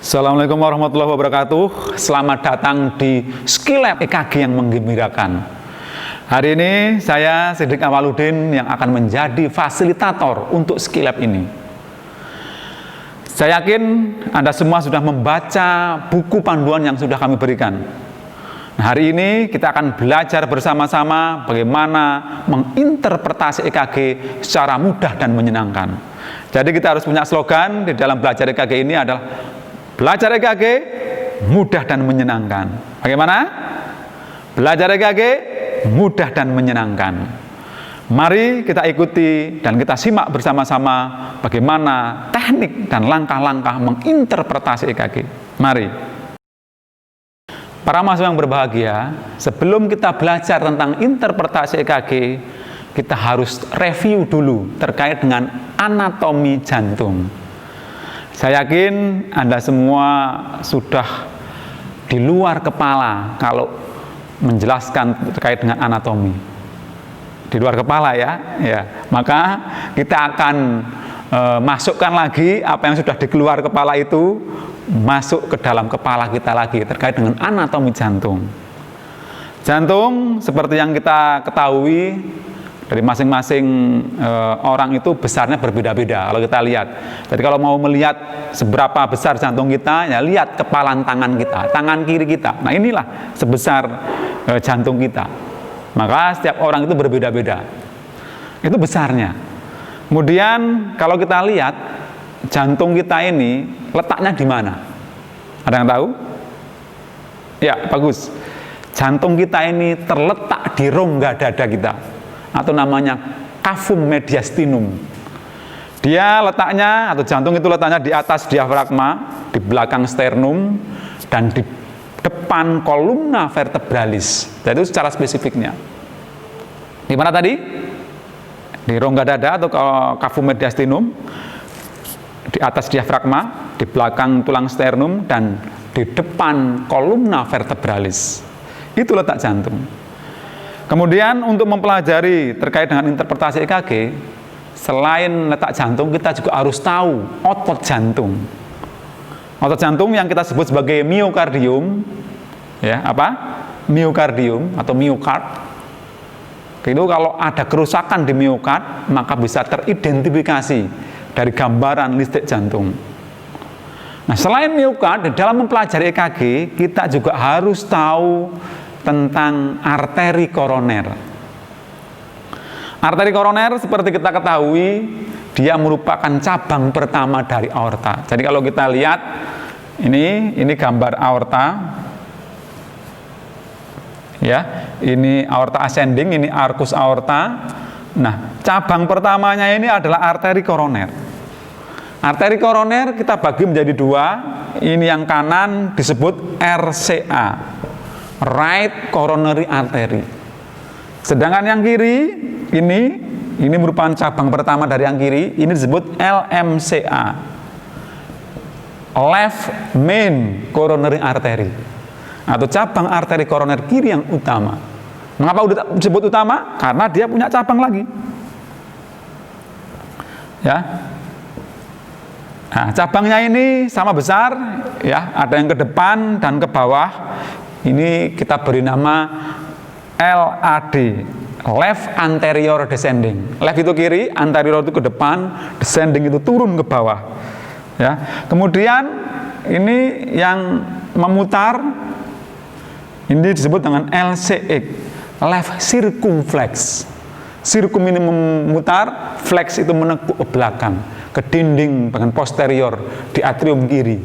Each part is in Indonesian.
Assalamualaikum warahmatullahi wabarakatuh. Selamat datang di Skillab EKG yang menggembirakan. Hari ini saya Siddiq Awaludin yang akan menjadi fasilitator untuk Skillab ini. Saya yakin Anda semua sudah membaca buku panduan yang sudah kami berikan. Nah, hari ini kita akan belajar bersama-sama bagaimana menginterpretasi EKG secara mudah dan menyenangkan. Jadi kita harus punya slogan di dalam belajar EKG ini adalah belajar EKG mudah dan menyenangkan. Bagaimana? Belajar EKG mudah dan menyenangkan. Mari kita ikuti dan kita simak bersama-sama bagaimana teknik dan langkah-langkah menginterpretasi EKG. Mari. Para mahasiswa yang berbahagia, sebelum kita belajar tentang interpretasi EKG, kita harus review dulu terkait dengan anatomi jantung. Saya yakin Anda semua sudah di luar kepala kalau menjelaskan terkait dengan anatomi. Di luar kepala ya. Maka kita akan masukkan lagi apa yang sudah di luar kepala itu masuk ke dalam kepala kita lagi terkait dengan anatomi jantung. Jantung seperti yang kita ketahui dari masing-masing orang itu besarnya berbeda-beda kalau kita lihat. Jadi kalau mau melihat seberapa besar jantung kita, ya lihat kepalan tangan kita, tangan kiri kita. Nah inilah sebesar jantung kita. Maka setiap orang itu berbeda-beda. Itu besarnya. Kemudian kalau kita lihat jantung kita ini letaknya di mana? Ada yang tahu? Ya, bagus. Jantung kita ini terletak di rongga dada kita, atau namanya cavum mediastinum. Dia letaknya, atau jantung itu letaknya di atas diafragma, di belakang sternum, dan di depan kolumna vertebralis. Jadi itu secara spesifiknya. Di mana tadi? Di rongga dada atau cavum mediastinum, di atas diafragma, di belakang tulang sternum, dan di depan kolumna vertebralis. Itu letak jantung. Kemudian untuk mempelajari terkait dengan interpretasi EKG, selain letak jantung, kita juga harus tahu otot jantung. Otot jantung yang kita sebut sebagai miokardium, ya apa? Miokardium atau miokard. Itu kalau ada kerusakan di miokard, maka bisa teridentifikasi dari gambaran listrik jantung. Nah, selain miokard, di dalam mempelajari EKG, kita juga harus tahu tentang arteri koroner. Arteri koroner seperti kita ketahui, dia merupakan cabang pertama dari aorta. Jadi kalau kita lihat ini gambar aorta. Ya, ini aorta ascending, ini arcus aorta. Nah, cabang pertamanya ini adalah arteri koroner. Arteri koroner kita bagi menjadi dua. Ini yang kanan disebut RCA, right coronary artery. Sedangkan yang kiri ini merupakan cabang pertama dari yang kiri. Ini disebut LMCA, left main coronary artery, atau cabang arteri koroner kiri yang utama. Mengapa disebut utama? Karena dia punya cabang lagi. Ya. Nah, cabangnya ini sama besar, ya, ada yang ke depan dan ke bawah. Ini kita beri nama LAD, left anterior descending. Left itu kiri, anterior itu ke depan, descending itu turun ke bawah. Ya. Kemudian ini yang memutar, ini disebut dengan LCX, left circumflex. Circum ini memutar, flex itu menekuk ke belakang, ke dinding bagian posterior di atrium kiri.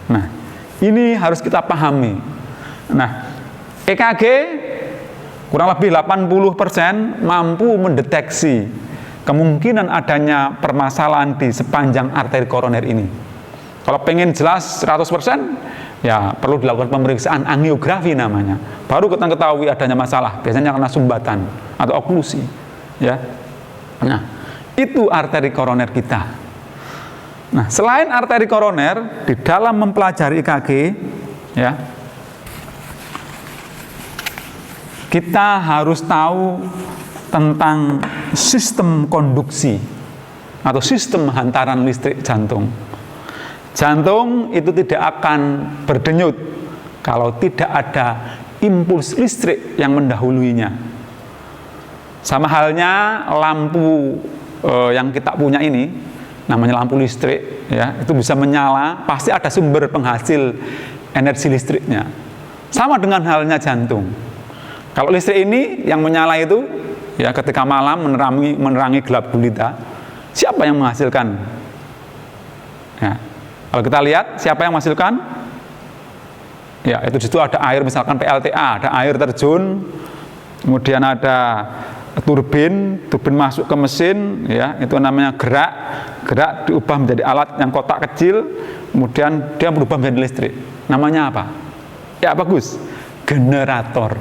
Nah, ini harus kita pahami. Nah, EKG kurang lebih 80% mampu mendeteksi kemungkinan adanya permasalahan di sepanjang arteri koroner ini. Kalau pengen jelas 100%, ya perlu dilakukan pemeriksaan angiografi namanya. Baru kita ketahui adanya masalah, biasanya karena sumbatan atau oklusi. Ya. Nah, itu arteri koroner kita. Nah, selain arteri koroner, di dalam mempelajari EKG, ya, kita harus tahu tentang sistem konduksi atau sistem hantaran listrik jantung. Jantung itu tidak akan berdenyut kalau tidak ada impuls listrik yang mendahuluinya. Sama halnya lampu yang kita punya ini, namanya lampu listrik, ya, itu bisa menyala, pasti ada sumber penghasil energi listriknya. Sama dengan halnya jantung. Kalau listrik ini yang menyala itu, ya, ketika malam menerangi gelap gulita, siapa yang menghasilkan? Ya, kalau kita lihat siapa yang menghasilkan? Ya, itu disitu ada air, misalkan PLTA, ada air terjun, kemudian ada turbin masuk ke mesin, ya, itu namanya gerak diubah menjadi alat yang kotak kecil, kemudian dia berubah menjadi listrik. Namanya apa? Ya, bagus, generator.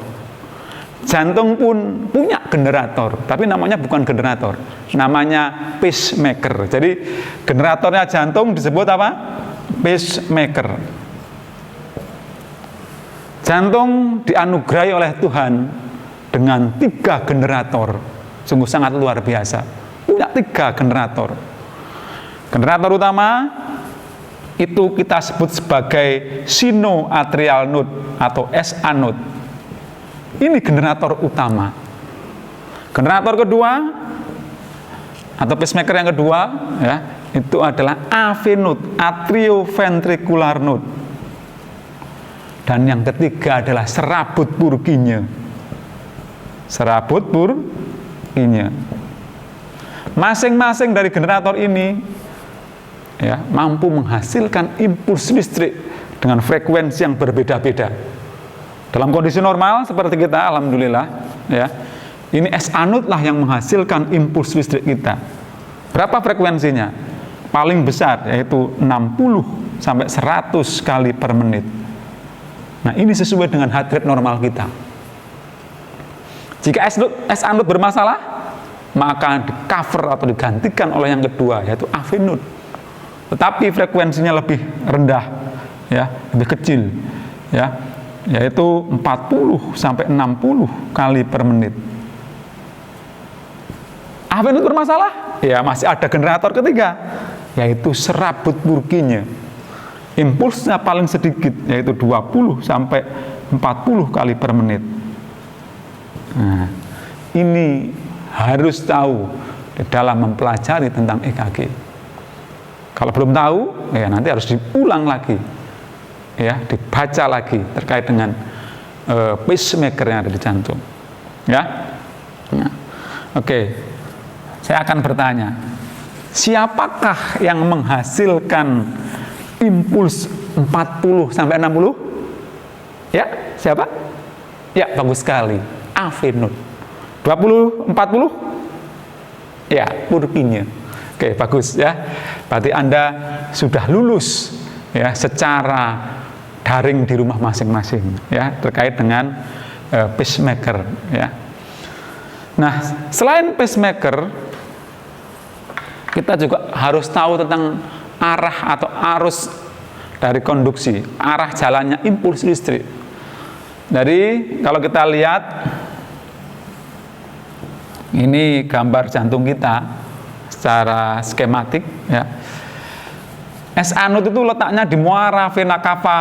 Jantung pun punya generator, tapi namanya bukan generator, namanya pacemaker. Jadi generatornya jantung disebut apa? Pacemaker. Jantung dianugerahi oleh Tuhan dengan 3 generator, sungguh sangat luar biasa. Punya 3 generator. Generator utama itu kita sebut sebagai sinoatrial node atau SA node. Ini generator utama. Generator kedua atau pacemaker yang kedua, ya, itu adalah AV node, atrioventricular node. Dan yang ketiga adalah serabut Purkinje. Serabut Purkinje. Masing-masing dari generator ini, ya, mampu menghasilkan impuls listrik dengan frekuensi yang berbeda-beda. Dalam kondisi normal seperti kita, alhamdulillah, ya, ini SA node lah yang menghasilkan impuls listrik kita. Berapa frekuensinya? Paling besar yaitu 60 sampai 100 kali per menit. Nah, ini sesuai dengan heart rate normal kita. Jika SA node bermasalah, maka di cover atau digantikan oleh yang kedua, yaitu AV node. Tetapi frekuensinya lebih rendah, ya, lebih kecil, ya, yaitu 40 sampai 60 kali per menit. AV node bermasalah? Ya, masih ada generator ketiga, yaitu serabut Purkinje. Impulsnya paling sedikit, yaitu 20 sampai 40 kali per menit. Nah, ini harus tahu di dalam mempelajari tentang EKG. Kalau belum tahu, ya nanti harus diulang lagi, ya, dibaca lagi terkait dengan pacemaker yang ada di jantung, ya. Nah, oke, saya akan bertanya, siapakah yang menghasilkan impuls 40 sampai 60? Ya, siapa? Ya, bagus sekali, AV node. 20, 40? Ya, Purkinje. Oke, bagus, ya. Berarti Anda sudah lulus, ya, secara daring di rumah masing-masing, ya, terkait dengan pacemaker, ya. Nah, selain pacemaker, kita juga harus tahu tentang arah atau arus dari konduksi, arah jalannya impuls listrik. Jadi kalau kita lihat ini gambar jantung kita secara skematik, ya. SA node itu letaknya di muara vena cava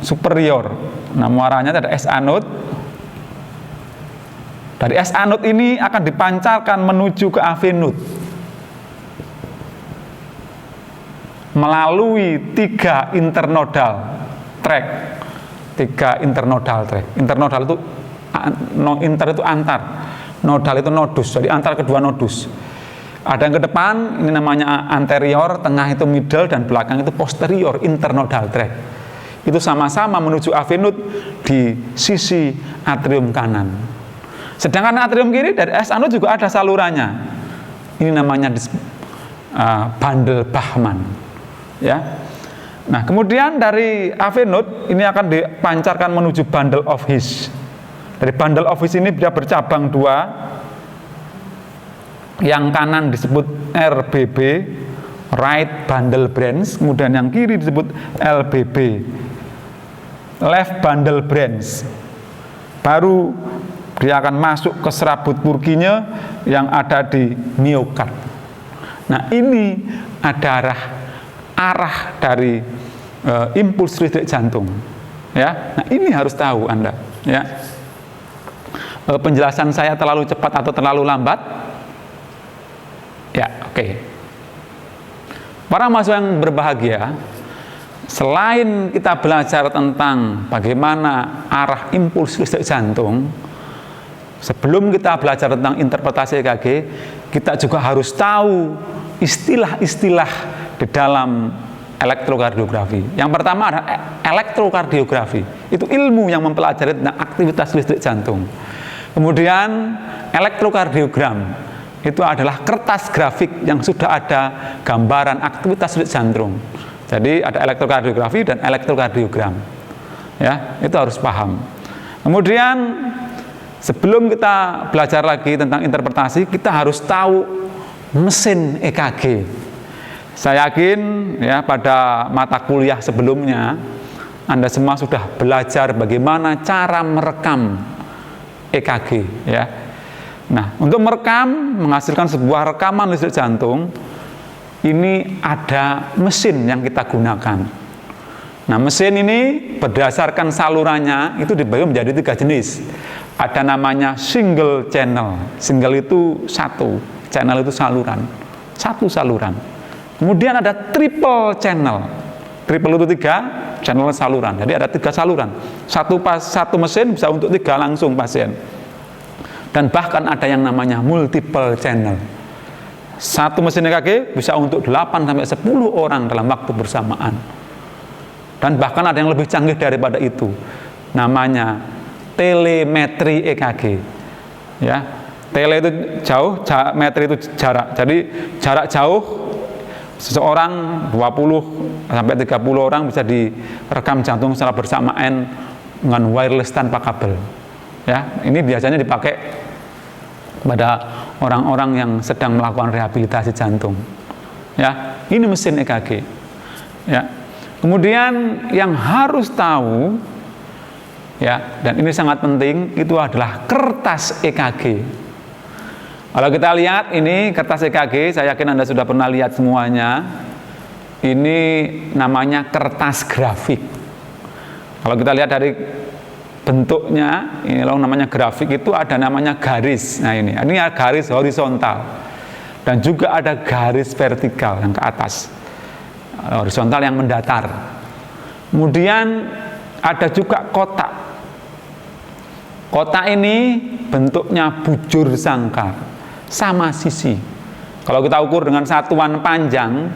superior. Nah, muaranya ada SA node. Dari SA node ini akan dipancarkan menuju ke AV node melalui 3 internodal track. 3 internodal track. Internodal itu inter itu antar, nodal itu nodus, jadi antar kedua nodus. Ada yang ke depan, ini namanya anterior, tengah itu middle, dan belakang itu posterior, internodal track. Itu sama-sama menuju AV node di sisi atrium kanan. Sedangkan atrium kiri dari SA node juga ada salurannya. Ini namanya bundle Bachmann, ya. Nah, kemudian dari AV node ini akan dipancarkan menuju bundle of His. Dari bundle of His ini dia bercabang 2. Yang kanan disebut RBB, right bundle branch, kemudian yang kiri disebut LBB, left bundle branch. Baru dia akan masuk ke serabut Purkinje yang ada di miokard. Nah, ini ada arah arah dari impuls listrik jantung. Ya, nah ini harus tahu Anda. Ya, penjelasan saya terlalu cepat atau terlalu lambat? Ya, oke. Para mahasiswa yang berbahagia, selain kita belajar tentang bagaimana arah impuls listrik jantung, sebelum kita belajar tentang interpretasi EKG, kita juga harus tahu istilah-istilah di dalam elektrokardiografi. Yang pertama adalah elektrokardiografi. Itu ilmu yang mempelajari tentang aktivitas listrik jantung. Kemudian elektrokardiogram. Itu adalah kertas grafik yang sudah ada gambaran aktivitas listrik jantung. Jadi ada elektrokardiografi dan elektrokardiogram. Ya, itu harus paham. Kemudian sebelum kita belajar lagi tentang interpretasi, kita harus tahu mesin EKG. Saya yakin ya pada mata kuliah sebelumnya Anda semua sudah belajar bagaimana cara merekam EKG ya. Nah, untuk merekam, menghasilkan sebuah rekaman listrik jantung, ini ada mesin yang kita gunakan. Nah, mesin ini berdasarkan salurannya itu dibagi menjadi 3 jenis. Ada namanya single channel. Single itu satu, channel itu saluran, satu saluran. Kemudian ada triple channel. Triple itu 3, channel saluran. Jadi ada 3 saluran. Satu mesin bisa untuk 3 langsung pasien. Dan bahkan ada yang namanya multiple channel. Satu mesin EKG bisa untuk 8-10 orang dalam waktu bersamaan. Dan bahkan ada yang lebih canggih daripada itu. Namanya telemetri EKG. Ya, tele itu jauh, metri itu jarak. Jadi jarak jauh seseorang 20-30 orang bisa direkam jantung secara bersamaan dengan wireless tanpa kabel. Ya, ini biasanya dipakai pada orang-orang yang sedang melakukan rehabilitasi jantung. Ya, ini mesin EKG. Ya. Kemudian yang harus tahu ya, dan ini sangat penting, itu adalah kertas EKG. Kalau kita lihat ini kertas EKG, saya yakin Anda sudah pernah lihat semuanya. Ini namanya kertas grafik. Kalau kita lihat dari bentuknya, ini loh namanya grafik, itu ada namanya garis. Nah ini garis horizontal dan juga ada garis vertikal yang ke atas, horizontal yang mendatar. Kemudian ada juga kotak. Kotak ini bentuknya bujur sangkar, sama sisi. Kalau kita ukur dengan satuan panjang,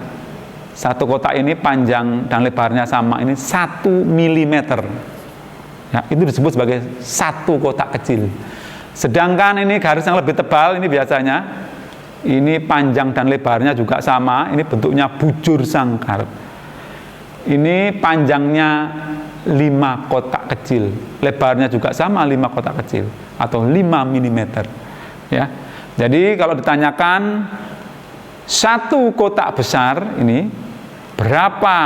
satu kotak ini panjang dan lebarnya sama, ini 1 mm. Ya, itu disebut sebagai satu kotak kecil. Sedangkan ini garis yang lebih tebal, ini biasanya ini panjang dan lebarnya juga sama, ini bentuknya bujur sangkar. Ini panjangnya 5 kotak kecil, lebarnya juga sama 5 kotak kecil atau 5 mm. Ya. Jadi kalau ditanyakan satu kotak besar ini berapa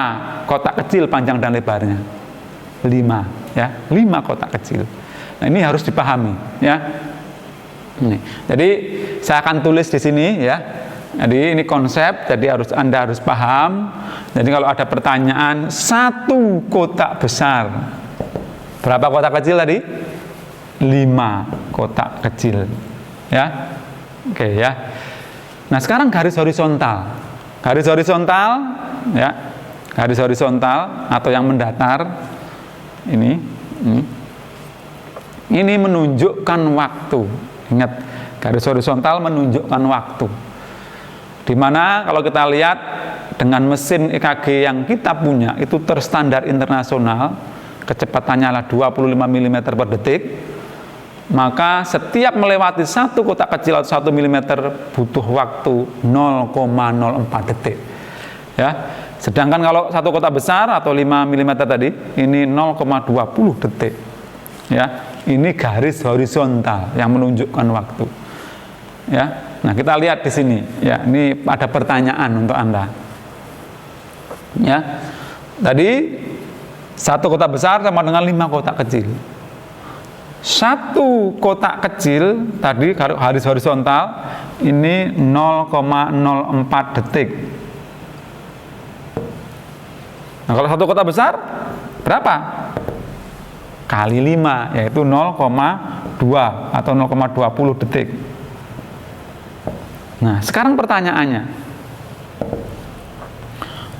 kotak kecil panjang dan lebarnya? 5, ya, 5 kotak kecil. Nah, ini harus dipahami, ya. Jadi saya akan tulis di sini, ya. Jadi ini konsep, jadi Anda harus paham. Jadi kalau ada pertanyaan satu kotak besar, berapa kotak kecil tadi? 5 kotak kecil, ya. Oke, ya. Nah, sekarang garis horizontal. Garis horizontal, ya. Garis horizontal atau yang mendatar. Ini menunjukkan waktu. Ingat, garis horizontal menunjukkan waktu. Dimana kalau kita lihat dengan mesin EKG yang kita punya itu terstandar internasional, kecepatannya adalah 25 mm per detik, maka setiap melewati satu kotak kecil atau 1 mm butuh waktu 0,04 detik. Ya. Sedangkan kalau satu kotak besar atau 5 mm tadi, ini 0,20 detik. Ya, ini garis horizontal yang menunjukkan waktu. Ya, nah kita lihat di sini. Ya, ini ada pertanyaan untuk Anda. Ya, tadi satu kotak besar sama dengan 5 kotak kecil. Satu kotak kecil tadi garis horizontal ini 0,04 detik. Nah, kalau satu kotak besar berapa? Kali 5, yaitu 0,2 atau 0,20 detik. Nah, sekarang pertanyaannya,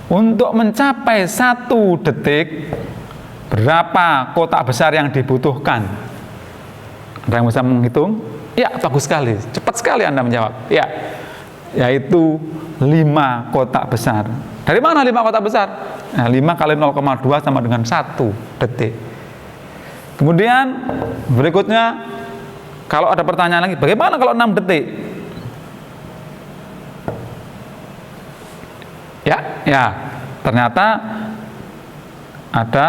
untuk mencapai 1 detik, berapa kotak besar yang dibutuhkan? Ada yang bisa menghitung? Ya, bagus sekali, cepat sekali Anda menjawab. Ya, yaitu 5 kotak besar. Dari mana 5 kotak besar? Nah, 5 kali 0,2 sama dengan 1 detik. Kemudian berikutnya, kalau ada pertanyaan lagi, bagaimana kalau 6 detik? Ya, ternyata ada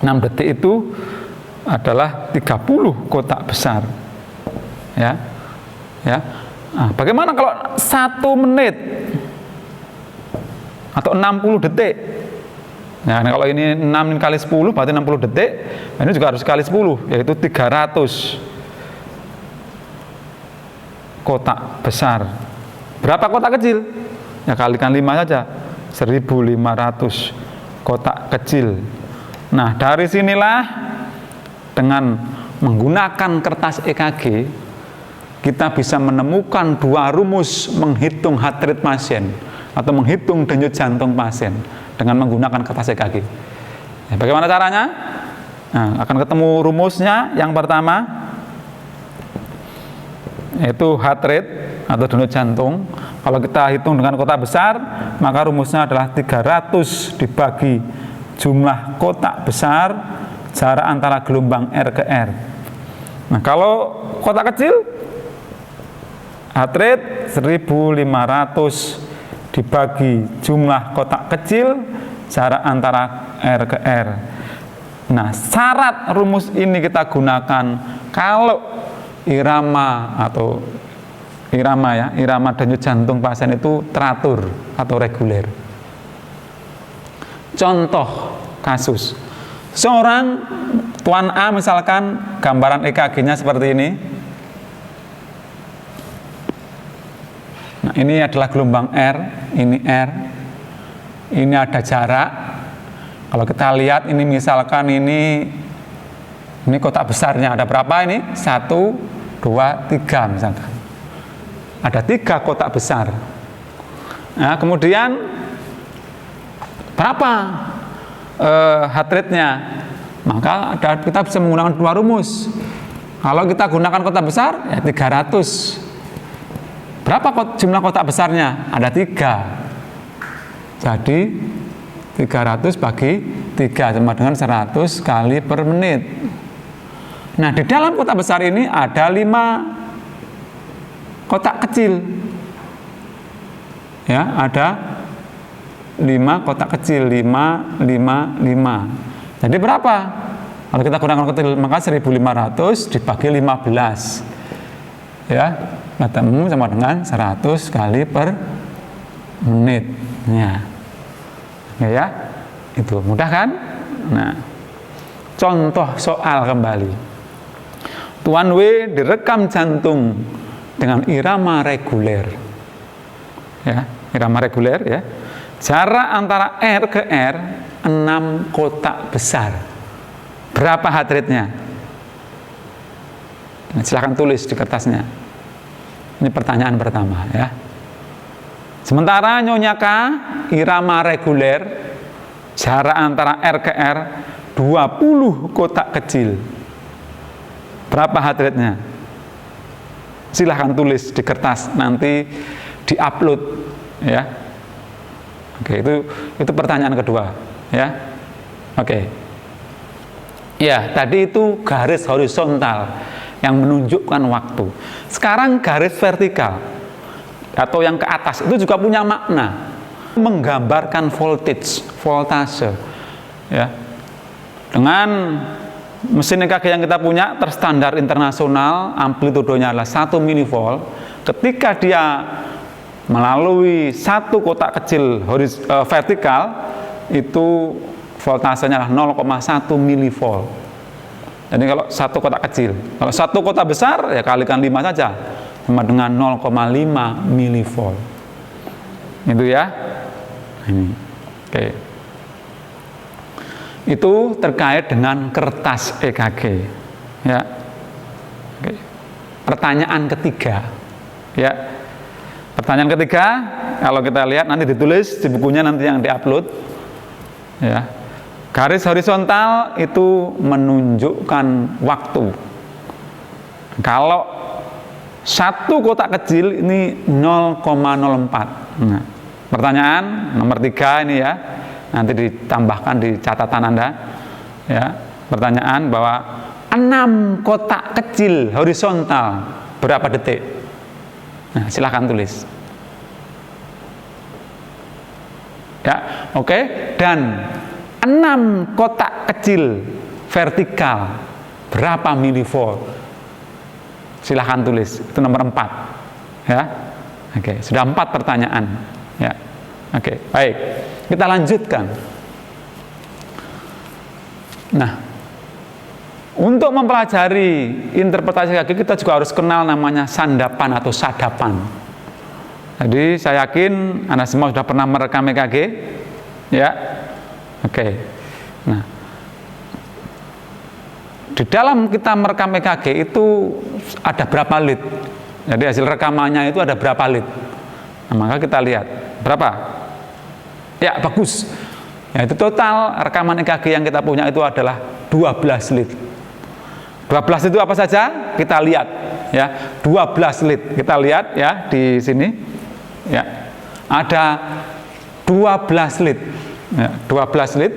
6 detik itu adalah 30 kotak besar. Ya. Nah, bagaimana kalau 1 menit atau 60 detik? Nah, kalau ini 6 kali 10 berarti 60 detik. Ini juga harus kali 10, yaitu 300 kotak besar. Berapa kotak kecil? Ya, kalikan 5 saja, 1.500 kotak kecil. Nah, dari sinilah dengan menggunakan kertas EKG kita bisa menemukan 2 rumus menghitung heart rate pasien atau menghitung denyut jantung pasien dengan menggunakan kertas EKG. Ya, bagaimana caranya? Nah, akan ketemu rumusnya. Yang pertama yaitu heart rate atau denyut jantung. Kalau kita hitung dengan kotak besar, maka rumusnya adalah 300 dibagi jumlah kotak besar, jarak antara gelombang R ke R. Nah, kalau kotak kecil, heart rate 1.500 dibagi jumlah kotak kecil, jarak antara R ke R. Nah, syarat rumus ini kita gunakan kalau irama denyut jantung pasien itu teratur atau reguler. Contoh kasus, seorang Tuan A, misalkan gambaran EKG-nya seperti ini. Nah, ini adalah gelombang R, ini R, ini ada jarak. Kalau kita lihat ini misalkan ini kotak besarnya ada berapa ini? 1, 2, 3 misalkan. Ada 3 kotak besar. Nah, kemudian berapa heart rate-nya? Maka kita bisa menggunakan 2 rumus. Kalau kita gunakan kotak besar, ya 300. Berapa jumlah kotak besarnya? Ada 3. Jadi 300 bagi 3 sama dengan 100 kali per menit. Nah, di dalam kotak besar ini ada 5 kotak kecil. Ya, ada 5 kotak kecil, 5, 5, 5. Jadi berapa? Kalau kita gunakan kecil, maka 1.500 dibagi 15. Ya, ketemu sama dengan 100 kali per menit. Ya, itu mudah kan? Nah, contoh soal kembali. Tuan W direkam jantung dengan irama reguler. Ya, irama reguler ya. Jarak antara R ke R 6 kotak besar. Berapa heart rate-nya? Nah, silahkan tulis di kertasnya. Ini pertanyaan pertama ya. Sementara Nyonya K, irama reguler, jarak antara R ke R 20 kotak kecil. Berapa heart rate-nya? Silahkan tulis di kertas, nanti diupload ya. Oke, itu pertanyaan kedua ya. Oke. Ya, tadi itu garis horizontal yang menunjukkan waktu. Sekarang garis vertikal atau yang ke atas itu juga punya makna, menggambarkan voltage, voltase ya. Dengan mesin EKG yang kita punya terstandar internasional, amplitudenya adalah 1 milivolt. Ketika dia melalui 1 kotak kecil vertikal, itu voltasenya adalah 0,1 milivolt. Jadi kalau 1 kotak kecil, kalau 1 kotak besar ya kalikan 5 saja, sama dengan 0,5 milivolt. Itu ya. Ini. Oke. Itu terkait dengan kertas EKG. Ya. Oke. Pertanyaan ketiga. Ya. Pertanyaan ketiga, kalau kita lihat nanti ditulis di bukunya nanti yang diupload. Ya. Garis horizontal itu menunjukkan waktu. Kalau satu kotak kecil ini 0,04. Nah, pertanyaan nomor 3 ini ya, nanti ditambahkan di catatan Anda. Ya, pertanyaan bahwa 6 kotak kecil horizontal berapa detik? Nah, silahkan tulis. Ya, oke. Dan 6 kotak kecil vertikal berapa milivolt? Silahkan tulis. Itu nomor 4. Ya. Oke, sudah 4 pertanyaan. Ya. Oke, baik. Kita lanjutkan. Nah, untuk mempelajari interpretasi EKG kita juga harus kenal namanya sandapan atau sadapan. Jadi saya yakin Anda semua sudah pernah merekam EKG. Ya. Oke. Nah, di dalam kita merekam EKG itu ada berapa lead? Jadi hasil rekamannya itu ada berapa lead? Nah, maka kita lihat berapa? Ya, bagus. Ya, itu total rekaman EKG yang kita punya itu adalah 12 lead. 12 itu apa saja? Kita lihat ya, 12 lead. Kita lihat ya di sini. Ya. Ada 12 lead. Ya, 12 lead.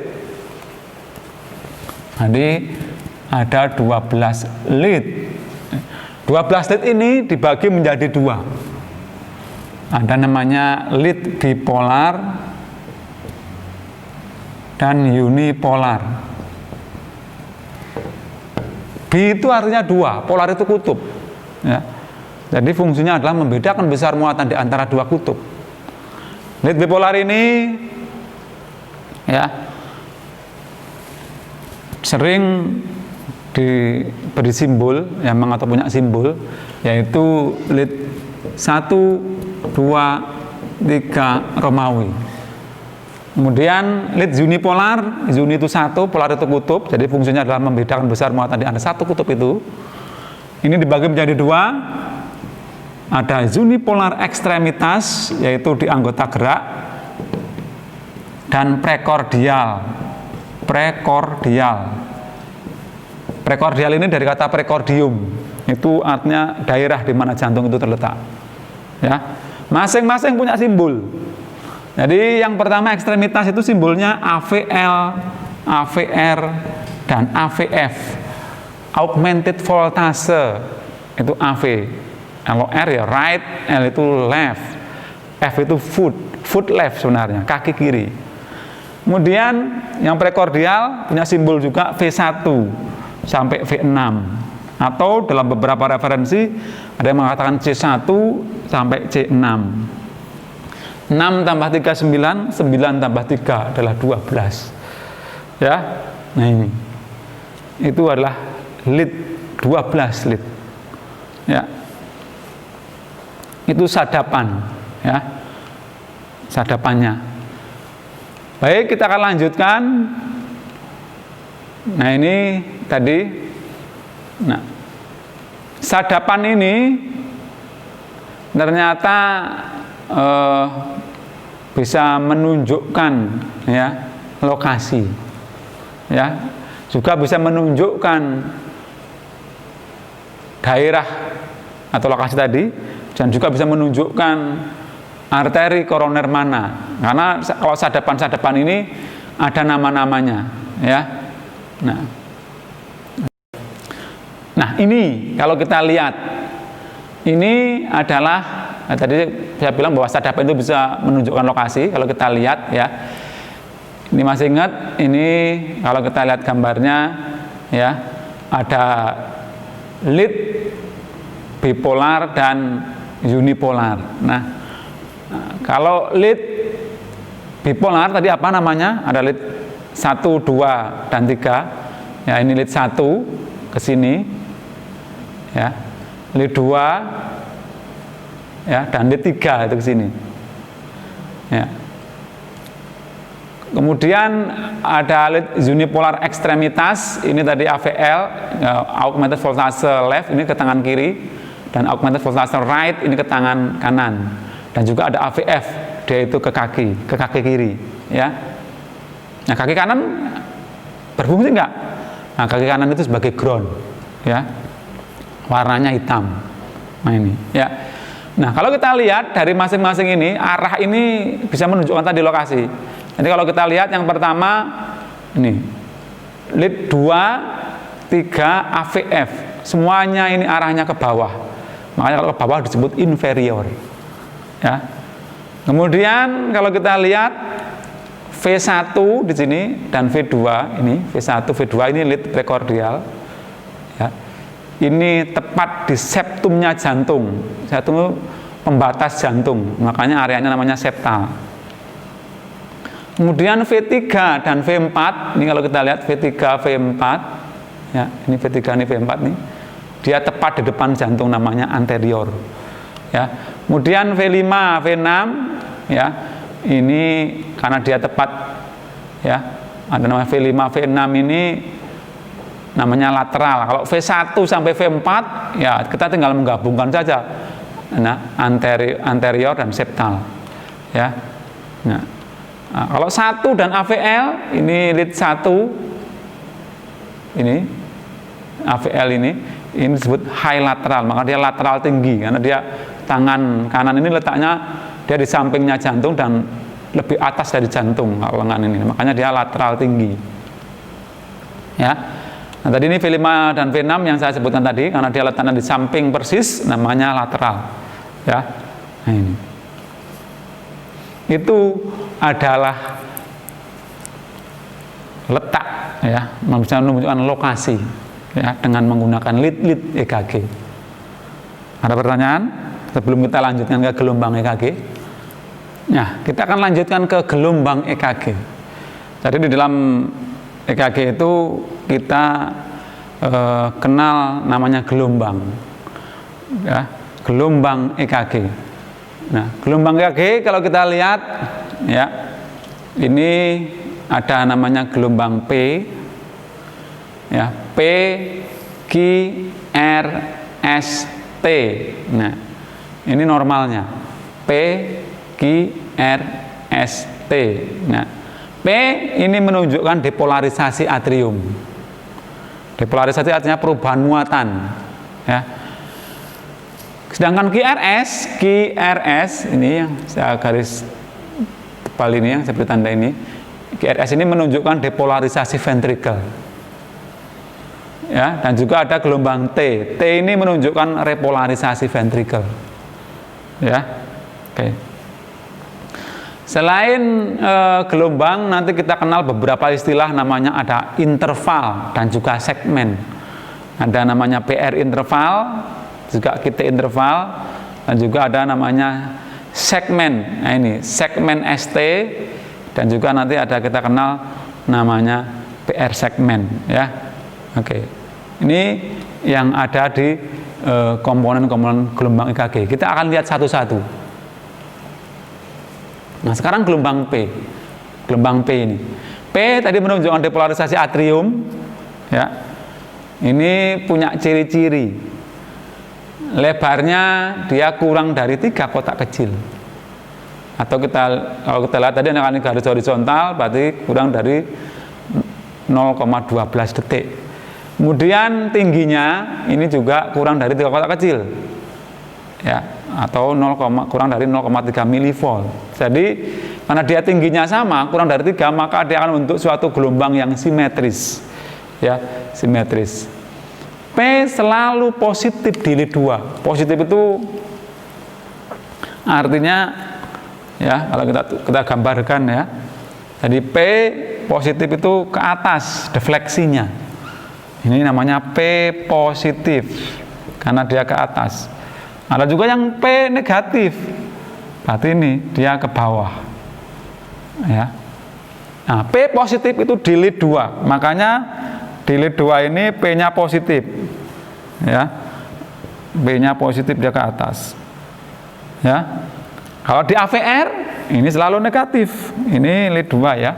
Jadi ada 12 lead. 12 lead ini dibagi menjadi 2. Ada namanya lead bipolar dan unipolar. Bi itu artinya 2, polar itu kutub. Ya. Jadi fungsinya adalah membedakan besar muatan di antara 2 kutub. Lead bipolar ini ya sering diberi simbol, yang atau punya simbol, yaitu lead 1, 2, 3 Romawi. Kemudian lead unipolar, uni itu 1, polar itu kutub, jadi fungsinya adalah membedakan besar muatan di antara 1 kutub itu. Ini dibagi menjadi 2. Ada unipolar ekstremitas, yaitu di anggota gerak, dan prekordial. Prekordial ini dari kata prekordium, itu artinya daerah di mana jantung itu terletak. Ya, masing-masing punya simbol. Jadi yang pertama ekstremitas itu simbolnya AVL, AVR, dan AVF. Augmented voltage itu AV. Kalau R ya right, L itu left, F itu foot left sebenarnya, kaki kiri. Kemudian yang prekordial punya simbol juga V1 sampai V6, atau dalam beberapa referensi ada yang mengatakan C1 sampai C6. 6 tambah 3 9, 9 tambah 3 adalah 12. Ya. Nah ini. Itu adalah lead 12 lead. Ya. Itu sadapan, ya. Sadapannya. Baik, kita akan lanjutkan. Nah, ini tadi. Nah, sadapan ini ternyata bisa menunjukkan ya lokasi, ya, juga bisa menunjukkan daerah atau lokasi tadi, dan juga bisa menunjukkan arteri koroner mana, karena kalau sadapan-sadapan ini ada nama-namanya, ya. Nah ini kalau kita lihat, ini adalah tadi saya bilang bahwa sadapan itu bisa menunjukkan lokasi. Kalau kita lihat ya, ini masih ingat, ini kalau kita lihat gambarnya ya, ada lead bipolar dan unipolar. Nah, kalau lead bipolar tadi apa namanya? Ada lead 1, 2, dan 3. Ya, ini lead 1 ke sini. Ya. Lead 2 ya, dan lead 3 itu ke sini. Ya. Kemudian ada lead unipolar ekstremitas, ini tadi AVL, augmented voltase left, ini ke tangan kiri, dan augmented voltase right, ini ke tangan kanan. Dan juga ada AVF, dia itu ke kaki kiri, ya. Nah, kaki kanan berfungsi enggak? Nah, kaki kanan itu sebagai ground, ya. Warnanya hitam. Nah, ini, ya. Nah, kalau kita lihat dari masing-masing ini, arah ini bisa menunjukkan tadi lokasi. Jadi kalau kita lihat yang pertama ini lead 2, 3, AVF, semuanya ini arahnya ke bawah. Makanya kalau ke bawah disebut inferior. Ya. Kemudian kalau kita lihat V1 di sini dan V2 ini, V1, V2 ini lead prekordial. Ya. Ini tepat di septumnya jantung. Septum pembatas jantung. Makanya areanya namanya septal. Kemudian V3 dan V4, ini kalau kita lihat V3, V4, ya, ini V3, ini V4 nih, dia tepat di depan jantung namanya anterior. Ya. Kemudian V5, V6, ya, ini karena dia tepat, ya, ada namanya V5, V6 ini namanya lateral. Kalau V1 sampai V4, ya kita tinggal menggabungkan saja, nah, anterior dan septal, ya. Nah, kalau 1 dan AVL, ini lead 1, ini AVL ini disebut high lateral, maka dia lateral tinggi, karena dia tangan kanan ini letaknya dia di sampingnya jantung dan lebih atas dari jantung kalau lengan ini, makanya dia lateral tinggi. Ya, nah tadi ini V5 dan V6 yang saya sebutkan tadi, karena dia letaknya di samping persis, namanya lateral. Ya, nah ini. Itu adalah letak, ya, bisa menunjukkan lokasi, ya, dengan menggunakan lead EKG. Ada pertanyaan sebelum kita lanjutkan ke gelombang EKG? Nah, kita akan lanjutkan ke gelombang EKG. Jadi di dalam EKG itu kita kenal namanya gelombang, ya, gelombang EKG. Nah, gelombang EKG kalau kita lihat, ya, ini ada namanya gelombang P, ya, P, Q, R, S, T. Nah, ini normalnya P, Q, R, S, T. Nah, P ini menunjukkan depolarisasi atrium. Depolarisasi artinya perubahan muatan, ya. Sedangkan QRS ini yang saya garis tebal ini, yang saya beri tanda ini, QRS ini menunjukkan depolarisasi ventrikel. Ya, dan juga ada gelombang T. T ini menunjukkan repolarisasi ventrikel. Ya, oke. Selain gelombang, nanti kita kenal beberapa istilah, namanya ada interval dan juga segmen. Ada namanya PR interval, juga QT interval, dan juga ada namanya segmen. Nah, ini segmen ST, dan juga nanti ada kita kenal namanya PR segmen, ya. Oke. Ini yang ada di komponen-komponen gelombang EKG. Kita akan lihat satu-satu. Nah, sekarang gelombang P. Gelombang P ini. P tadi menunjukkan depolarisasi atrium, ya. Ini punya ciri-ciri. Lebarnya dia kurang dari 3 kotak kecil. Atau kalau kita lihat tadi ini garis horizontal, berarti kurang dari 0,12 detik. Kemudian tingginya ini juga kurang dari 3 kotak kecil, ya, atau kurang dari 0,3 milivolt. Jadi karena dia tingginya sama, kurang dari 3, maka dia akan membentuk suatu gelombang yang simetris, ya, simetris. P selalu positif di lead 2. Positif itu artinya, ya, kalau kita gambarkan, ya. Jadi P positif itu ke atas defleksinya. Ini namanya P positif karena dia ke atas. Ada juga yang P negatif. Berarti ini dia ke bawah. Ya. Nah, P positif itu di lead 2. Makanya di lead 2 ini P-nya positif, ya, B-nya positif, dia ke atas, ya. Kalau di AVR ini selalu negatif, ini lead 2, ya.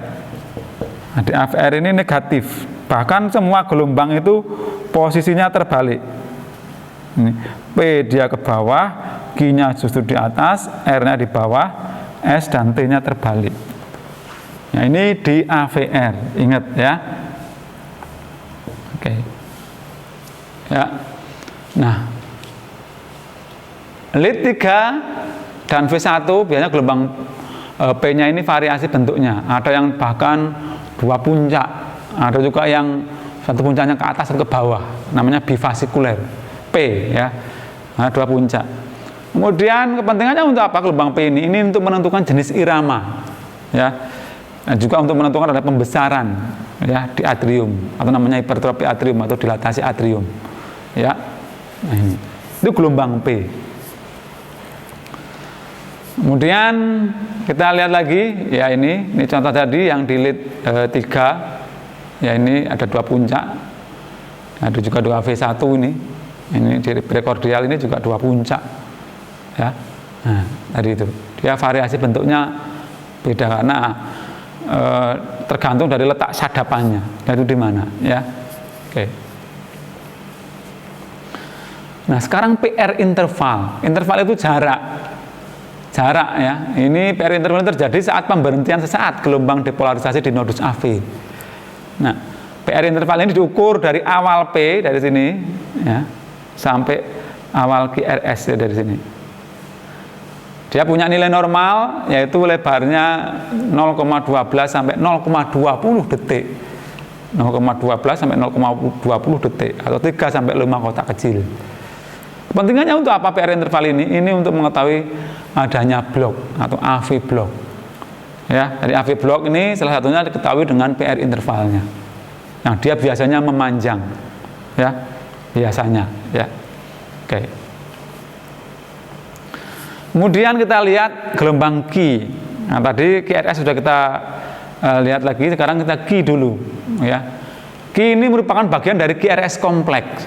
Nah, di AVR ini negatif, bahkan semua gelombang itu posisinya terbalik. Ini, P dia ke bawah, Q-nya justru di atas, R-nya di bawah, S dan T-nya terbalik. Nah, ini di AVR, ingat ya. Oke. Ya. Nah, lead 3 dan V1 biasanya gelombang P-nya ini variasi bentuknya. Ada yang bahkan 2 puncak, ada juga yang satu puncaknya ke atas atau ke bawah, namanya bifasikuler P ya. Nah, 2 puncak. Kemudian kepentingannya untuk apa gelombang P ini? Ini untuk menentukan jenis irama ya. Dan juga untuk menentukan ada pembesaran ya di atrium atau namanya hipertrofi atrium atau dilatasi atrium ya. Nah, ini itu gelombang P. Kemudian kita lihat lagi ya, ini contoh tadi yang di lead 3 ya, ini ada 2 puncak, ada juga 2 V1 ini di prekordial ini juga 2 puncak ya. Nah, tadi itu dia variasi bentuknya beda karena tergantung dari letak sadapannya, yaitu di mana ya. Oke. Nah, sekarang PR interval. Interval itu jarak ya. Ini PR interval terjadi saat pemberhentian sesaat gelombang depolarisasi di nodus AV. Nah, PR interval ini diukur dari awal P dari sini ya sampai awal QRS ya, dari sini. Dia punya nilai normal yaitu lebarnya 0,12 sampai 0,20 detik. 0,12 sampai 0,20 detik atau 3 sampai 5 kotak kecil. Kepentingannya untuk apa PR interval ini? Ini untuk mengetahui adanya blok atau AV blok. Ya, dari AV blok ini salah satunya diketahui dengan PR intervalnya. Yang dia biasanya memanjang. Ya, biasanya ya. Oke. Kemudian kita lihat gelombang Q. Nah, tadi QRS sudah kita lihat lagi, sekarang kita Q dulu ya. Q ini merupakan bagian dari QRS kompleks.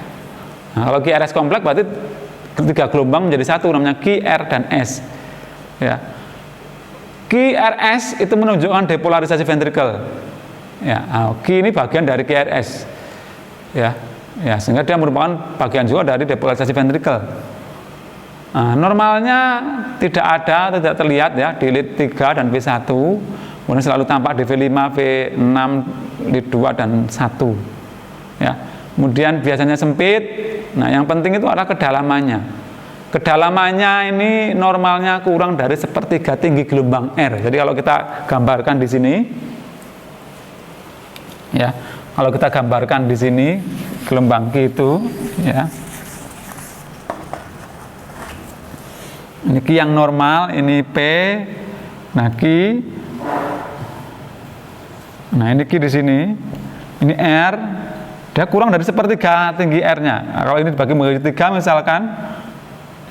Nah, kalau QRS kompleks berarti ketiga gelombang menjadi satu, namanya QR dan S ya. QRS itu menunjukkan depolarisasi ventrikel ya. Nah, Q ini bagian dari QRS ya. Ya, sehingga dia merupakan bagian juga dari depolarisasi ventrikel. Nah, normalnya tidak terlihat ya di lead 3 dan V1, kemudian selalu tampak di V5, V6, lead 2 dan 1 ya. Kemudian biasanya sempit. Nah, yang penting itu adalah kedalamannya. Kedalamannya ini normalnya kurang dari sepertiga tinggi gelombang R. Jadi kalau kita gambarkan di sini ya, kalau kita gambarkan di sini gelombang Q itu ya. Ini Q yang normal, ini P, nah Q, nah ini Q di sini, ini R, dia kurang dari sepertiga tinggi R-nya. Nah, kalau ini dibagi menjadi 3 misalkan,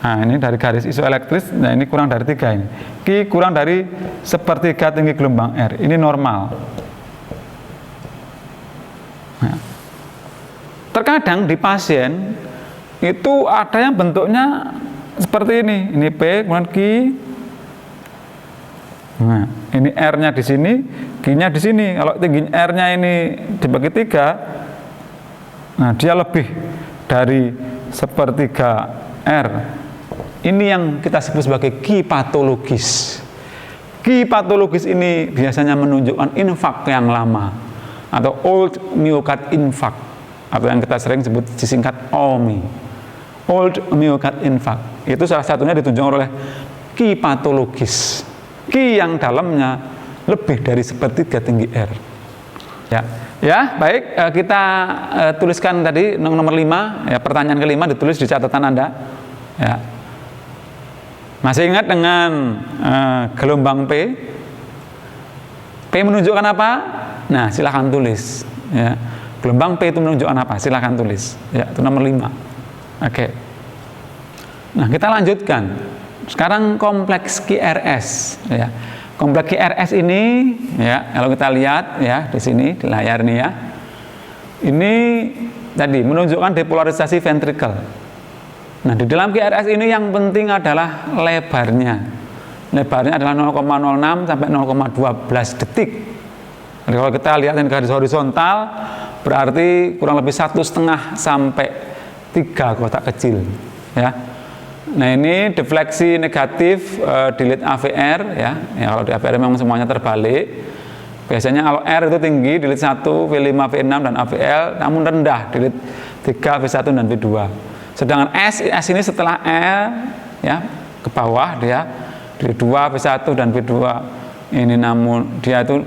nah ini dari garis isoelektris, nah ini kurang dari 3 ini. Q kurang dari sepertiga tinggi gelombang R, ini normal. Nah, terkadang di pasien itu ada yang bentuknya seperti ini P, kemudian Q. Nah, ini R-nya di sini, Q-nya di sini. Kalau tinggi R-nya ini dibagi 3, nah dia lebih dari sepertiga R. Ini yang kita sebut sebagai Q patologis. Q patologis ini biasanya menunjukkan infak yang lama atau old myocard infarct atau yang kita sering sebut disingkat OMI. Old myocard infarct itu salah satunya ditunjukkan oleh Q patologis. Q yang dalamnya lebih dari sepertiga tinggi R. Ya, baik, kita tuliskan tadi nomor 5 ya, pertanyaan kelima ditulis di catatan Anda. Ya. Masih ingat dengan gelombang P? P menunjukkan apa? Nah, silahkan tulis. Ya. Gelombang P itu menunjukkan apa? Silahkan tulis. Ya, itu nomor 5. Oke. Nah, kita lanjutkan. Sekarang kompleks QRS ya. Kompleks QRS ini ya, kalau kita lihat ya di sini di layar ini ya. Ini tadi menunjukkan depolarisasi ventrikel. Nah, di dalam QRS ini yang penting adalah lebarnya. Lebarnya adalah 0,06 sampai 0,12 detik. Jadi kalau kita lihat ini garis horizontal, berarti kurang lebih 1,5 sampai 3 kotak kecil, ya. Nah ini defleksi negatif di lead AVR, ya. Kalau di AVR memang semuanya terbalik. Biasanya kalau R itu tinggi di lead 1, V5, V6 dan AVL, namun rendah di lead 3, V1 dan V2. Sedangkan S ini setelah R, ya, ke bawah dia di lead 2, V1 dan V2. Ini namun dia itu